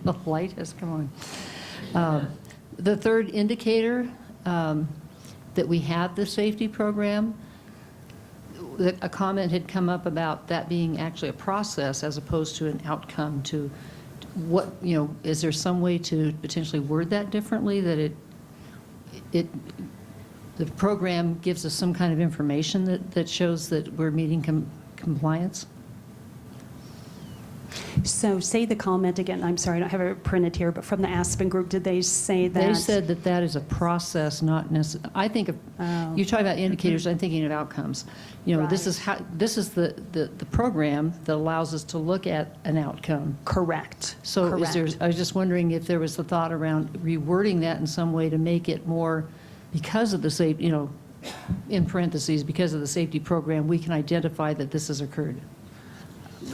[SPEAKER 8] The light has come on. The third indicator. That we have the safety program. A comment had come up about that being actually a process as opposed to an outcome. To what, is there some way to potentially word that differently, that the program gives us some kind of information that shows that we're meeting compliance?
[SPEAKER 14] So say the comment again, I'm sorry, I don't have it printed here, but from the Aspen Group, did they say that?
[SPEAKER 8] They said that that is a process, not necessarily, I think of, you talk about indicators, I'm thinking of outcomes. You know, this is how, this is the program that allows us to look at an outcome.
[SPEAKER 14] Correct.
[SPEAKER 8] So is there,
[SPEAKER 14] Correct.
[SPEAKER 8] I was just wondering if there was a thought around rewording that in some way to make it more, because of the safety, you know, in parentheses, because of the safety program, we can identify that this has occurred.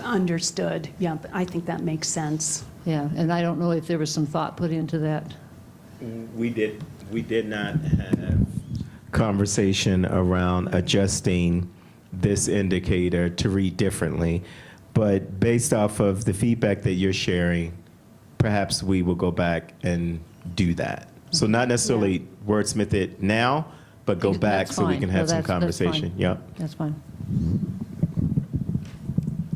[SPEAKER 14] Understood. Yeah, but I think that makes sense.
[SPEAKER 8] Yeah, and I don't know if there was some thought put into that.
[SPEAKER 3] We did not have conversation around adjusting this indicator to read differently, but based off of the feedback that you're sharing, perhaps we will go back and do that. So not necessarily wordsmith it now, but go back
[SPEAKER 8] That's
[SPEAKER 3] so we
[SPEAKER 8] fine.
[SPEAKER 3] can
[SPEAKER 8] No,
[SPEAKER 3] have some
[SPEAKER 8] that's fine.
[SPEAKER 3] conversation. Yep.
[SPEAKER 8] That's fine.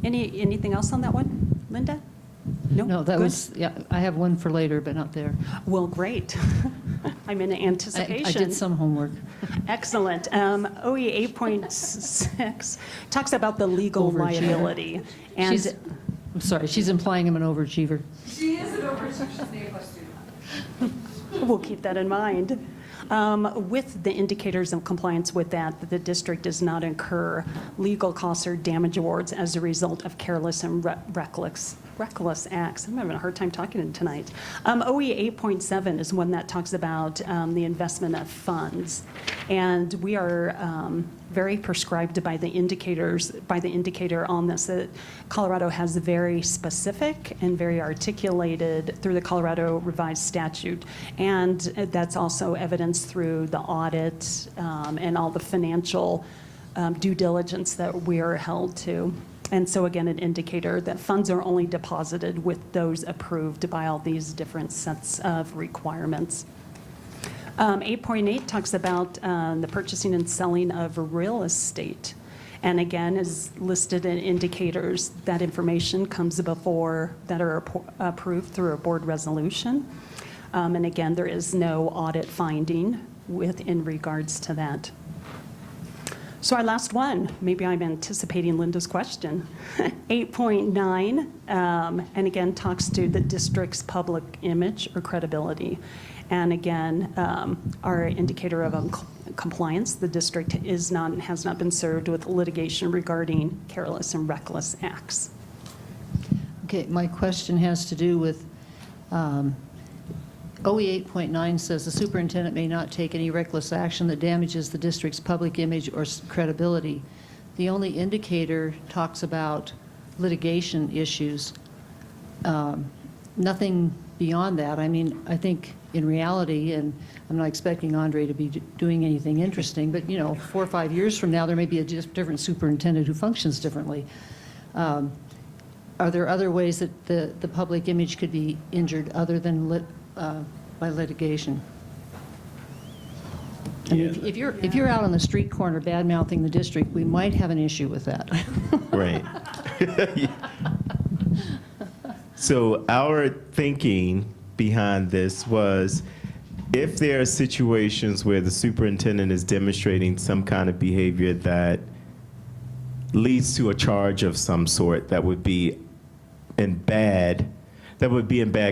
[SPEAKER 14] Anything else on that one, Linda?
[SPEAKER 8] No, that
[SPEAKER 14] Good?
[SPEAKER 8] was, yeah, I have one for later, but not there.
[SPEAKER 14] Well, great. I'm in anticipation.
[SPEAKER 8] I did some homework.
[SPEAKER 14] Excellent. OE 8.6 talks about the legal
[SPEAKER 8] Overachiever.
[SPEAKER 14] liability. And
[SPEAKER 8] I'm sorry, she's implying I'm an overachiever.
[SPEAKER 2] She is an overachiever. She's an A+ student.
[SPEAKER 14] we'll keep that in mind. With the indicators of compliance with that, the district does not incur legal costs or damage awards as a result of careless and reckless acts. I'm having a hard time talking tonight. OE 8.7 is one that talks about the investment of funds. And we are very prescribed by the indicators, by the indicator on this, that Colorado has very specific and very articulated through the Colorado revised statute. And that's also evidenced through the audit and all the financial due diligence that we are held to. And so again, an indicator that funds are only deposited with those approved by all these different sets of requirements. 8.8 talks about the purchasing and selling of real estate. And again, is listed in indicators. That information comes before, that are approved through a board resolution. And again, there is no audit finding in regards to that. So our last one, maybe I'm anticipating Linda's question. 8.9, and again, talks to the district's public image or credibility. And again, our indicator of compliance, the district has not been served with litigation regarding careless and reckless acts.
[SPEAKER 8] Okay, my question has to do with, OE 8.9 says the superintendent may not take any reckless action that damages the district's public image or credibility. The only indicator talks about litigation issues. Nothing beyond that. I mean, I think in reality, and I'm not expecting Andre to be doing anything interesting, but 4 or 5 years from now, there may be a different superintendent who functions differently. Are there other ways that the public image could be injured other than by litigation? I mean, if you're out on the street corner bad-mouthing the district, we might have an issue with that.
[SPEAKER 3] Right. So our thinking behind this was, if there are situations where the superintendent is demonstrating some kind of behavior that leads to a charge of some sort that would be in bad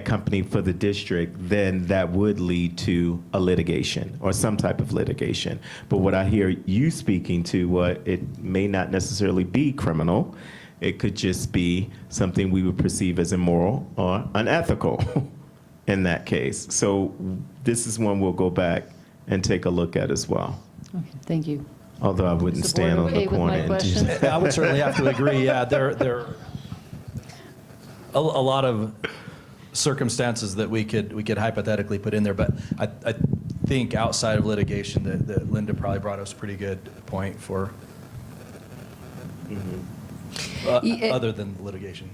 [SPEAKER 3] company for the district, then that would lead to a litigation or some type of litigation. But what I hear you speaking to, it may not necessarily be criminal. It could just be something we would perceive as immoral or unethical in that case. So this is one we'll go back and take a look at as well.
[SPEAKER 8] Okay, thank you.
[SPEAKER 3] Although I wouldn't
[SPEAKER 8] Is the board
[SPEAKER 3] stand on
[SPEAKER 8] okay
[SPEAKER 3] the
[SPEAKER 8] with
[SPEAKER 3] corner
[SPEAKER 8] my
[SPEAKER 3] and do
[SPEAKER 8] question?
[SPEAKER 3] that.
[SPEAKER 1] I would certainly have to agree. Yeah, there are a lot of circumstances that we could hypothetically put in there, but I think outside of litigation, that Linda probably brought us a pretty good point for other than litigation.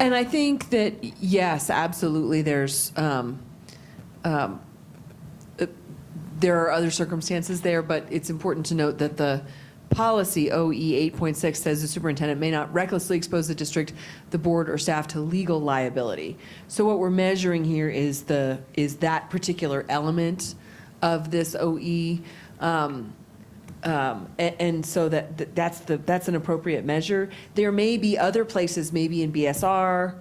[SPEAKER 2] And I think that, yes, absolutely, there are other circumstances there, but it's important to note that the policy, OE 8.6, says the superintendent may not recklessly expose the district, the board, or staff to legal liability. So what we're measuring here is that particular element of this OE. And so that's an appropriate measure. There may be other places, maybe in BSR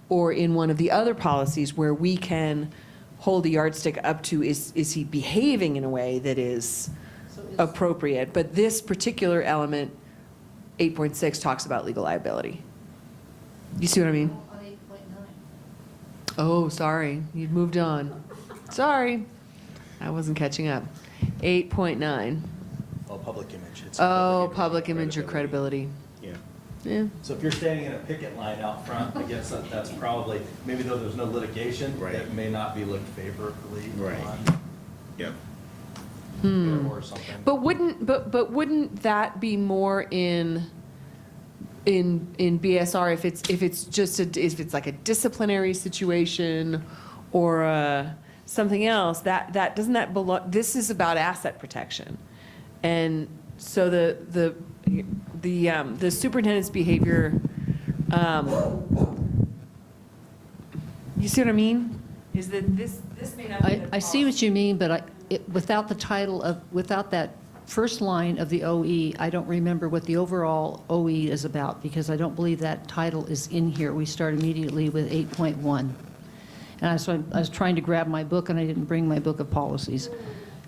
[SPEAKER 2] or in one of the other policies, where we can hold a yardstick up to, is he behaving in a way that is appropriate? But this particular element, 8.6, talks about legal liability. You see what I mean? Oh, sorry, you'd moved on. Sorry, I wasn't catching up. 8.9.
[SPEAKER 1] Oh, public image. It's
[SPEAKER 2] Public image or credibility.
[SPEAKER 3] Yeah.
[SPEAKER 2] Yeah.
[SPEAKER 1] So if you're standing in a picket line out front, I guess that's probably, maybe though there's no litigation,
[SPEAKER 3] Right.
[SPEAKER 1] it may not be looked favorably
[SPEAKER 3] Right.
[SPEAKER 1] on.
[SPEAKER 3] Yep.
[SPEAKER 1] Or something.
[SPEAKER 2] But wouldn't that be more in BSR if it's like a disciplinary situation or something else? That doesn't that belong? This is about asset protection, and so the superintendent's behavior. You see what I mean? Is that this may not be
[SPEAKER 8] I see what you mean, but without the title of, without that first line of the OE, I don't remember what the overall OE is about, because I don't believe that title is in here. We start immediately with 8.1. And so I was trying to grab my book, and I didn't bring my book of policies.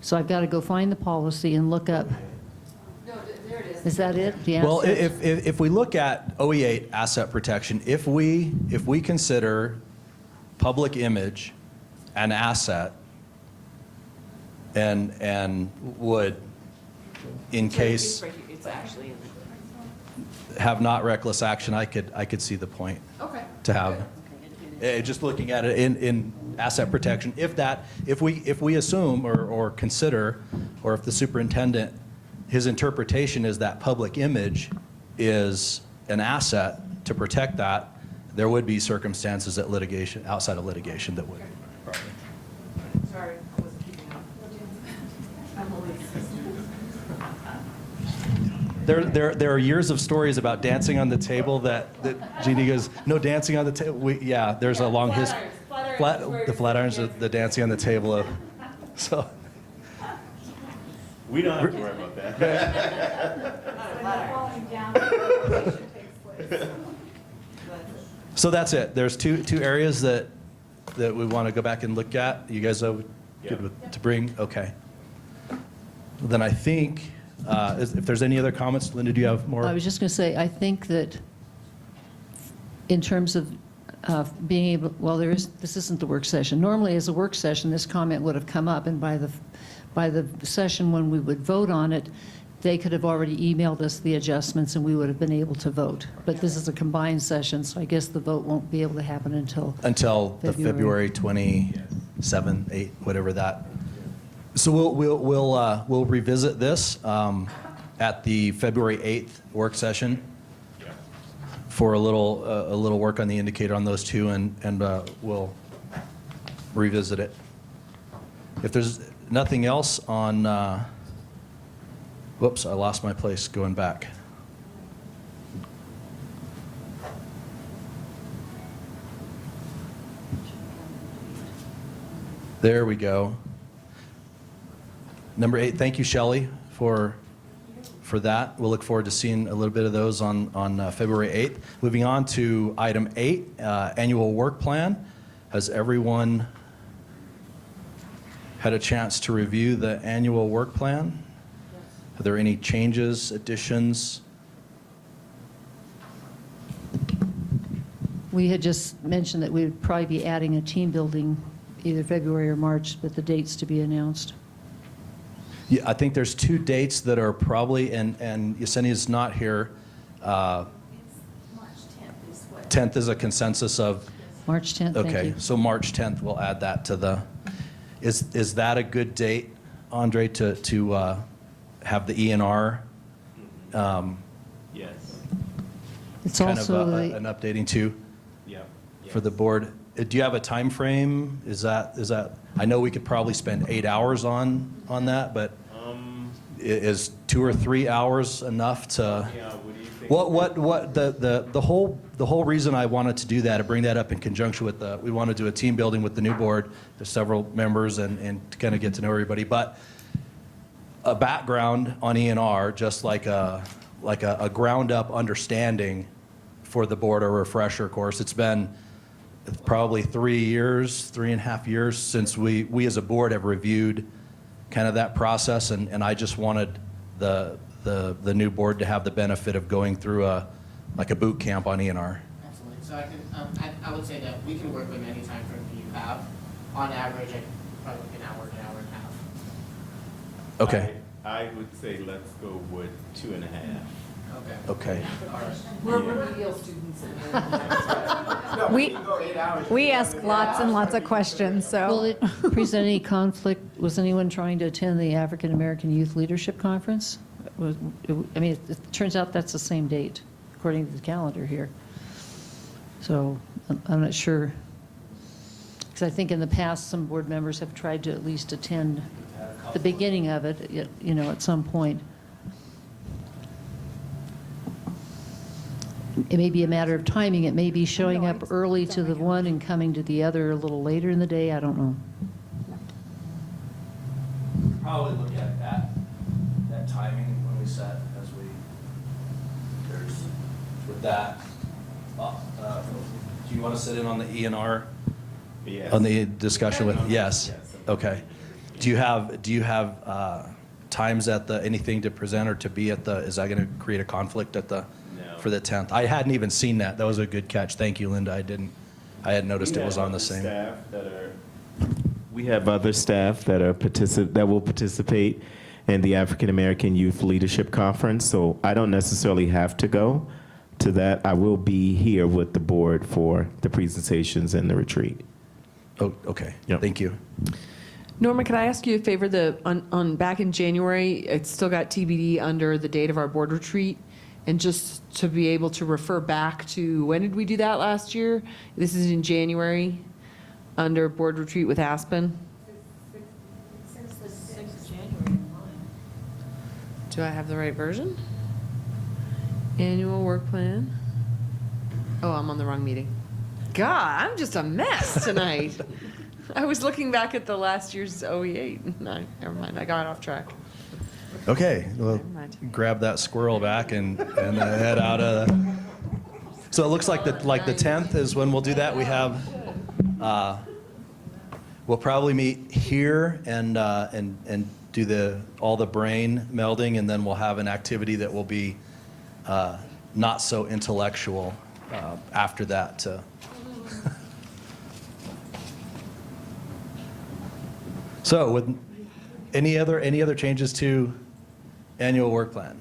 [SPEAKER 8] So I've got to go find the policy and look up.
[SPEAKER 2] No, there it is.
[SPEAKER 8] Is that it? The
[SPEAKER 1] Well,
[SPEAKER 8] assets?
[SPEAKER 1] if we look at OE8 asset protection, if we consider public image an asset and would, in case,
[SPEAKER 2] It's actually in
[SPEAKER 1] have not reckless action, I could see the point
[SPEAKER 2] Okay.
[SPEAKER 1] to have. Just looking at it in asset protection, if we assume or consider, or if the superintendent, his interpretation is that public image is an asset to protect that, there would be circumstances that litigation, outside of litigation, that would.
[SPEAKER 2] Sorry, I wasn't keeping up. I'm
[SPEAKER 1] There are years of stories about dancing on the table that Jeannie goes, no dancing on the table. There's a long history. The Flatirons, the dancing on the table of, so.
[SPEAKER 3] We don't have to worry about that.
[SPEAKER 1] So that's it. There's two areas that we want to go back and look at. You guys are good to bring? Okay. Then I think, if there's any other comments, Linda, do you have more?
[SPEAKER 8] I was just going to say, I think that in terms of being able, well, this isn't the work session. Normally, as a work session, this comment would have come up, and by the session when we would vote on it, they could have already emailed us the adjustments, and we would have been able to vote. But this is a combined session, so I guess the vote won't be able to happen until
[SPEAKER 1] The February 27, 8, whatever that. So we'll revisit this at the February 8th work session for a little work on the indicator on those two, and we'll revisit it. If there's nothing else on, whoops, I lost my place going back. There we go. Number 8, thank you, Shelley, for that. We'll look forward to seeing a little bit of those on February 8th. Moving on to item 8, annual work plan. Has everyone had a chance to review the annual work plan? Are there any changes, additions?
[SPEAKER 8] We had just mentioned that we would probably be adding a team building either February or March, but the dates to be announced.
[SPEAKER 1] Yeah, I think there's 2 dates that are probably, and Yesenia's not here.
[SPEAKER 5] March 10th is what?
[SPEAKER 1] 10th is a consensus of,
[SPEAKER 8] March 10th, thank
[SPEAKER 1] okay,
[SPEAKER 8] you.
[SPEAKER 1] so March 10th, we'll add that to the, is that a good date, Andre, to have the ENR?
[SPEAKER 3] Yes.
[SPEAKER 8] It's
[SPEAKER 1] kind
[SPEAKER 8] also
[SPEAKER 1] of
[SPEAKER 8] the-
[SPEAKER 1] an updating too
[SPEAKER 3] Yeah.
[SPEAKER 1] for the board. Do you have a time frame? Is that? I know we could probably spend 8 hours on that, but is 2 or 3 hours enough to?
[SPEAKER 3] Yeah, what do you think?
[SPEAKER 1] What the whole reason I wanted to do that, to bring that up in conjunction with we want to do a team building with the new board. There's several members and to kind of get to know everybody, but a background on ENR, just like a ground-up understanding for the board, a refresher course. It's been probably 3.5 years since we as a board have reviewed kind of that process, and I just wanted the new board to have the benefit of going through a boot camp on ENR.
[SPEAKER 13] Excellent. So I would say that we can work with any time frame that you have. On average, probably an hour and a half.
[SPEAKER 1] Okay.
[SPEAKER 3] I would say let's go with 2.5.
[SPEAKER 13] Okay.
[SPEAKER 1] Okay.
[SPEAKER 2] We're remedial students.
[SPEAKER 7] We ask lots and lots of questions,
[SPEAKER 8] Will
[SPEAKER 7] so.
[SPEAKER 8] it present any conflict? Was anyone trying to attend the African American Youth Leadership Conference? I mean, it turns out that's the same date, according to the calendar here. So I'm not sure. Because I think in the past, some board members have tried to at least attend the beginning of it, at some point. It may be a matter of timing. It may be showing up early to the one and coming to the other a little later in the day. I don't know.
[SPEAKER 1] Probably look at that timing when we set, as there's, with that. Do you want to sit in on the ENR?
[SPEAKER 3] Yes.
[SPEAKER 1] On the discussion with, yes, okay. Do you have times at anything to present or to be at is that going to create a conflict for the 10th? I hadn't even seen that. That was a good catch. Thank you, Linda. I had noticed it was on the same.
[SPEAKER 3] We have other staff that will participate in the African American Youth Leadership Conference, so I don't necessarily have to go to that. I will be here with the board for the presentations and the retreat.
[SPEAKER 1] Oh, okay.
[SPEAKER 3] Yep.
[SPEAKER 1] Thank you.
[SPEAKER 2] Norma, could I ask you a favor? On back in January, it's still got TBD under the date of our board retreat, and just to be able to refer back to, when did we do that last year? This is in January, under board retreat with Aspen.
[SPEAKER 5] Since the 6th January.
[SPEAKER 2] Do I have the right version? Annual work plan. Oh, I'm on the wrong meeting. God, I'm just a mess tonight. I was looking back at the last year's OE8. No, never mind. I got off track.
[SPEAKER 1] Okay, well,
[SPEAKER 2] Never mind.
[SPEAKER 1] grab that squirrel back and head out of the. So it looks like the 10th is when we'll do that. We have, we'll probably meet here and do all the brain melding, and then we'll have an activity that will be not so intellectual after that. So, with any other changes to annual work plan?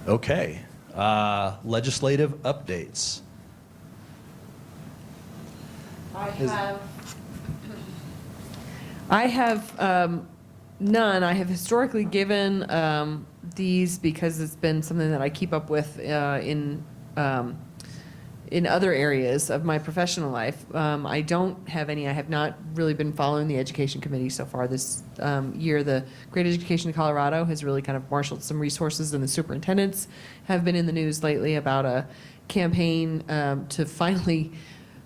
[SPEAKER 1] Okay. Legislative updates.
[SPEAKER 2] I have none. I have historically given these because it's been something that I keep up with in other areas of my professional life. I don't have any. I have not really been following the Education Committee so far this year. The Great Education of Colorado has really kind of marshaled some resources, and the superintendents have been in the news lately about a campaign to finally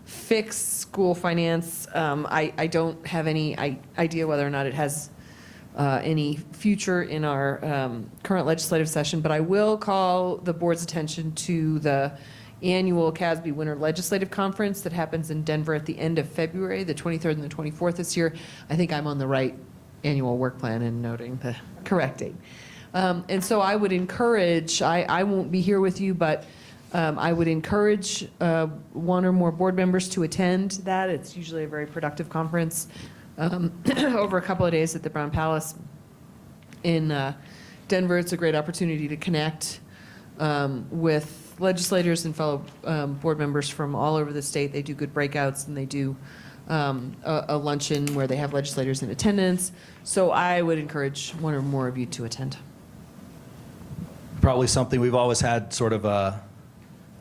[SPEAKER 2] fix school finance. I don't have any idea whether or not it has any future in our current legislative session, but I will call the board's attention to the annual CASB Winter Legislative Conference that happens in Denver at the end of February, the 23rd and the 24th this year. I think I'm on the right annual work plan in noting the correct date. And so I would encourage, I won't be here with you, but I would encourage one or more board members to attend that. It's usually a very productive conference over a couple of days at the Brown Palace in Denver. It's a great opportunity to connect with legislators and fellow board members from all over the state. They do good breakouts, and they do a luncheon where they have legislators in attendance. So I would encourage one or more of you to attend.
[SPEAKER 1] Probably something we've always had, sort of a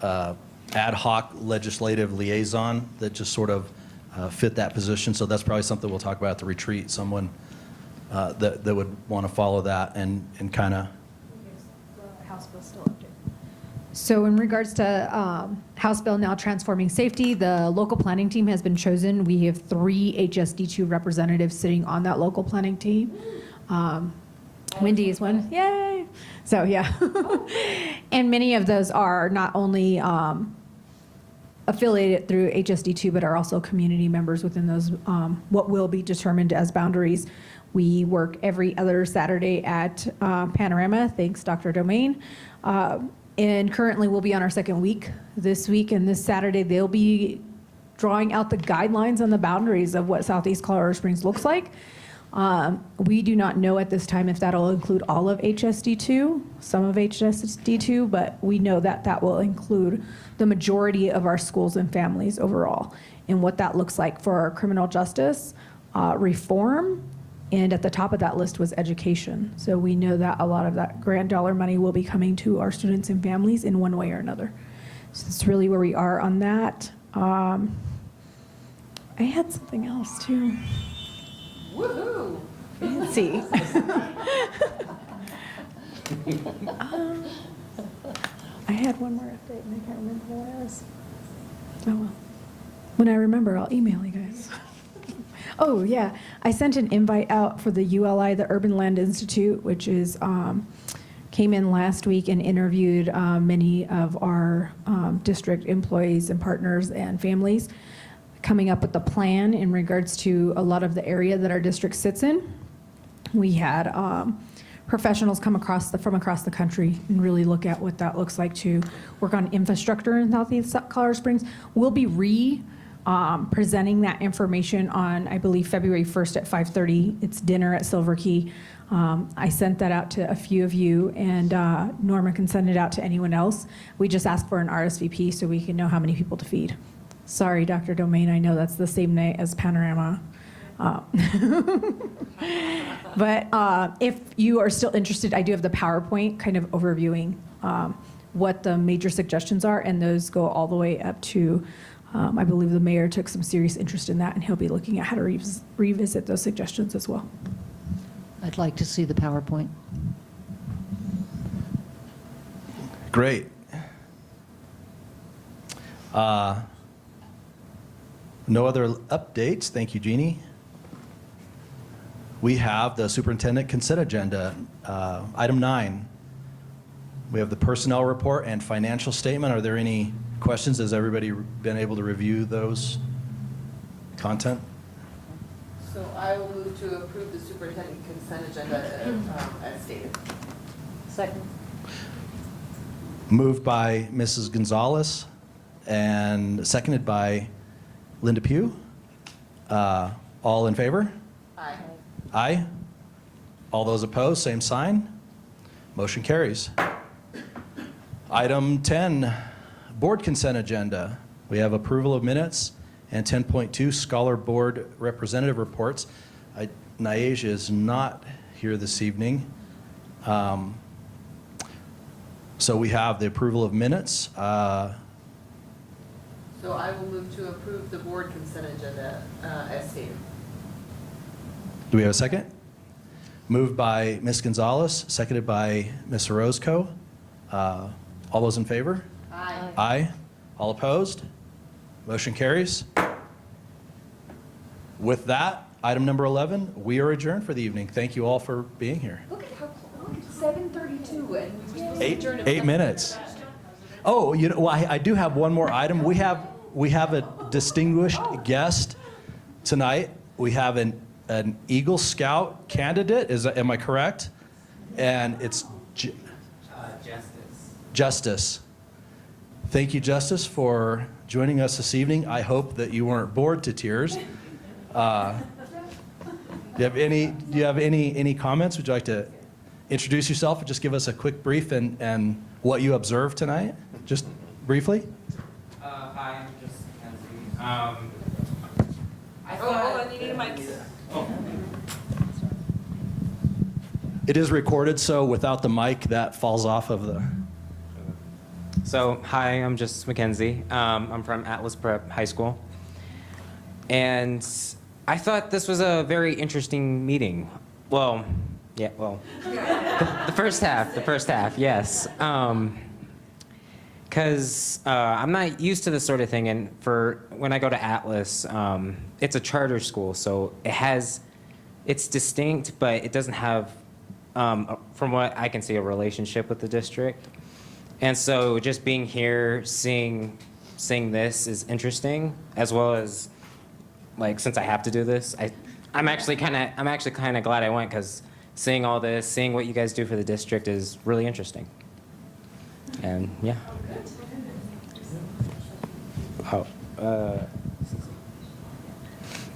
[SPEAKER 1] ad hoc legislative liaison that just sort of fit that position. So that's probably something we'll talk about at the retreat. Someone that would want to follow that and kind of.
[SPEAKER 7] House bill still updated. So in regards to House Bill now transforming safety, the local planning team has been chosen. We have 3 HSD2 representatives sitting on that local planning team. Wendy is one, yay! So yeah. And many of those are not only affiliated through HSD2, but are also community members within those, what will be determined as boundaries. We work every other Saturday at Panorama, thanks Dr. Domain. And currently we'll be on our second week this week, and this Saturday they'll be drawing out the guidelines and the boundaries of what Southeast Colorado Springs looks like. We do not know at this time if that'll include all of HSD2, some of HSD2, but we know that that will include the majority of our schools and families overall, and what that looks like for our criminal justice reform. And at the top of that list was education. So we know that a lot of that grant dollar money will be coming to our students and families in one way or another. So that's really where we are on that. I had something else too.
[SPEAKER 2] Woohoo!
[SPEAKER 7] Fancy. I had one more update and I can't remember what it was. Oh well. When I remember, I'll email you guys. Oh yeah, I sent an invite out for the ULI, the Urban Land Institute, which is came in last week and interviewed many of our district employees and partners and families, coming up with the plan in regards to a lot of the area that our district sits in. We had professionals come from across the country and really look at what that looks like to work on infrastructure in Southeast Colorado Springs. We'll be presenting that information on, I believe, February 1st at 5:30. It's dinner at Silver Key. I sent that out to a few of you, and Norma can send it out to anyone else. We just asked for an RSVP so we can know how many people to feed. Sorry, Dr. Domain, I know that's the same night as Panorama. But if you are still interested, I do have the PowerPoint kind of overviewing what the major suggestions are, and those go all the way up to I believe the mayor took some serious interest in that, and he'll be looking at how to revisit those suggestions as well.
[SPEAKER 8] I'd like to see the PowerPoint.
[SPEAKER 1] Great. No other updates. Thank you, Jeannie. We have the superintendent consent agenda. Item 9. We have the personnel report and financial statement. Are there any questions? Has everybody been able to review those content?
[SPEAKER 2] So I will move to approve the superintendent consent agenda as stated.
[SPEAKER 8] Second.
[SPEAKER 1] Moved by Mrs. Gonzalez and seconded by Linda Pugh. All in favor?
[SPEAKER 2] Aye.
[SPEAKER 1] Aye. All those opposed, same sign. Motion carries. Item 10, board consent agenda. We have approval of minutes and 10.2 scholar board representative reports. Niaja is not here this evening. So we have the approval of minutes.
[SPEAKER 2] So I will move to approve the board consent agenda as stated.
[SPEAKER 1] Do we have a second? Moved by Ms. Gonzalez, seconded by Ms. Orozco. All those in favor?
[SPEAKER 2] Aye.
[SPEAKER 1] Aye. All opposed? Motion carries. With that, item number 11, we are adjourned for the evening. Thank you all for being here.
[SPEAKER 2] Look at how close, 7:32 and we were supposed to adjourn at
[SPEAKER 1] 8 minutes. Oh, you know, well, I do have one more item. We have a distinguished guest tonight. We have an Eagle Scout candidate. Am I correct? And it's Justice. Thank you, Justice, for joining us this evening. I hope that you weren't bored to tears. Do you have any comments? Would you like to introduce yourself and just give us a quick brief and what you observed tonight? Just briefly.
[SPEAKER 15] Hi, I'm just Mackenzie.
[SPEAKER 2] hold on, you need a mic.
[SPEAKER 1] It is recorded, so without the mic, that falls off of the...
[SPEAKER 15] So, hi, I'm just Mackenzie. I'm from Atlas Prep High School. And I thought this was a very interesting meeting. Well, yeah, well, the first half, yes. Because I'm not used to this sort of thing, and for when I go to Atlas, it's a charter school, so it's distinct, but it doesn't have, from what I can see, a relationship with the district. And so just being here, seeing this is interesting, as well as, like, since I have to do this, I'm actually kind of glad I went, because seeing all this, seeing what you guys do for the district is really interesting. And yeah.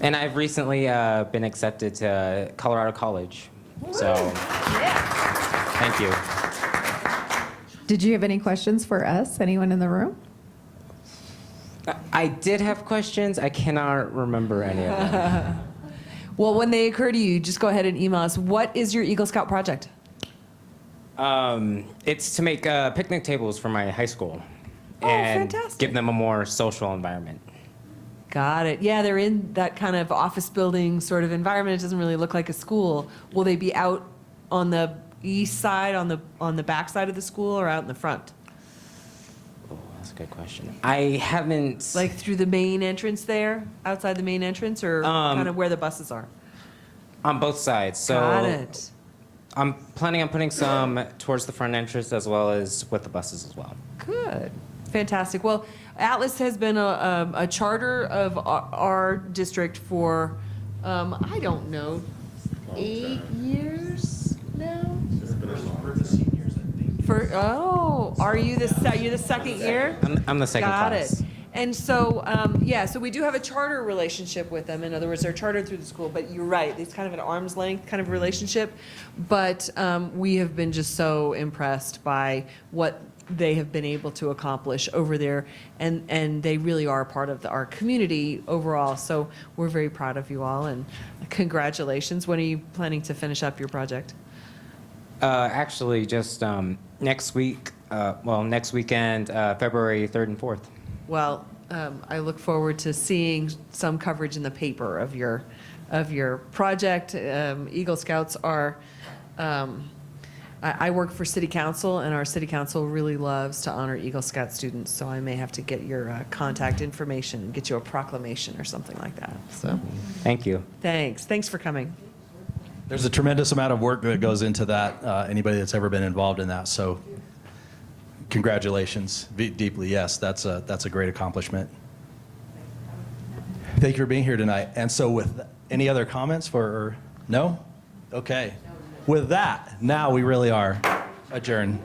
[SPEAKER 15] And I've recently been accepted to Colorado College. So, thank you.
[SPEAKER 16] Did you have any questions for us? Anyone in the room?
[SPEAKER 15] I did have questions. I cannot remember any of them.
[SPEAKER 2] Well, when they occur to you, just go ahead and email us. What is your Eagle Scout project?
[SPEAKER 15] It's to make picnic tables for my high school and
[SPEAKER 2] fantastic.
[SPEAKER 15] give them a more social environment.
[SPEAKER 2] Got it. Yeah, they're in that kind of office building sort of environment. It doesn't really look like a school. Will they be out on the east side, on the back side of the school, or out in the front?
[SPEAKER 15] Oh, that's a good question. I haven't.
[SPEAKER 2] Like through the main entrance there, outside the main entrance, or kind of where the buses are?
[SPEAKER 15] On both sides. So
[SPEAKER 2] Got it.
[SPEAKER 15] I'm planning on putting some towards the front entrance as well as with the buses as well.
[SPEAKER 2] Good. Fantastic. Well, Atlas has been a charter of our district for, I don't know, 8 years now? Are you you're the second year?
[SPEAKER 15] I'm the second
[SPEAKER 2] Got
[SPEAKER 15] class.
[SPEAKER 2] it. And so, so we do have a charter relationship with them. In other words, they're chartered through the school, but you're right, it's kind of an arm's length kind of relationship. But we have been just so impressed by what they have been able to accomplish over there, and they really are part of our community overall. So we're very proud of you all, and congratulations. When are you planning to finish up your project?
[SPEAKER 15] Actually, just next week, next weekend, February 3rd and 4th.
[SPEAKER 2] Well, I look forward to seeing some coverage in the paper of your project. Eagle Scouts are, I work for City Council, and our City Council really loves to honor Eagle Scout students, so I may have to get your contact information and get you a proclamation or something like that. So,
[SPEAKER 15] Thank you.
[SPEAKER 2] thanks for coming.
[SPEAKER 1] There's a tremendous amount of work that goes into that, anybody that's ever been involved in that, so congratulations, deeply, yes, that's a great accomplishment. Thank you for being here tonight. And so with any other comments no? Okay. With that, now we really are adjourned.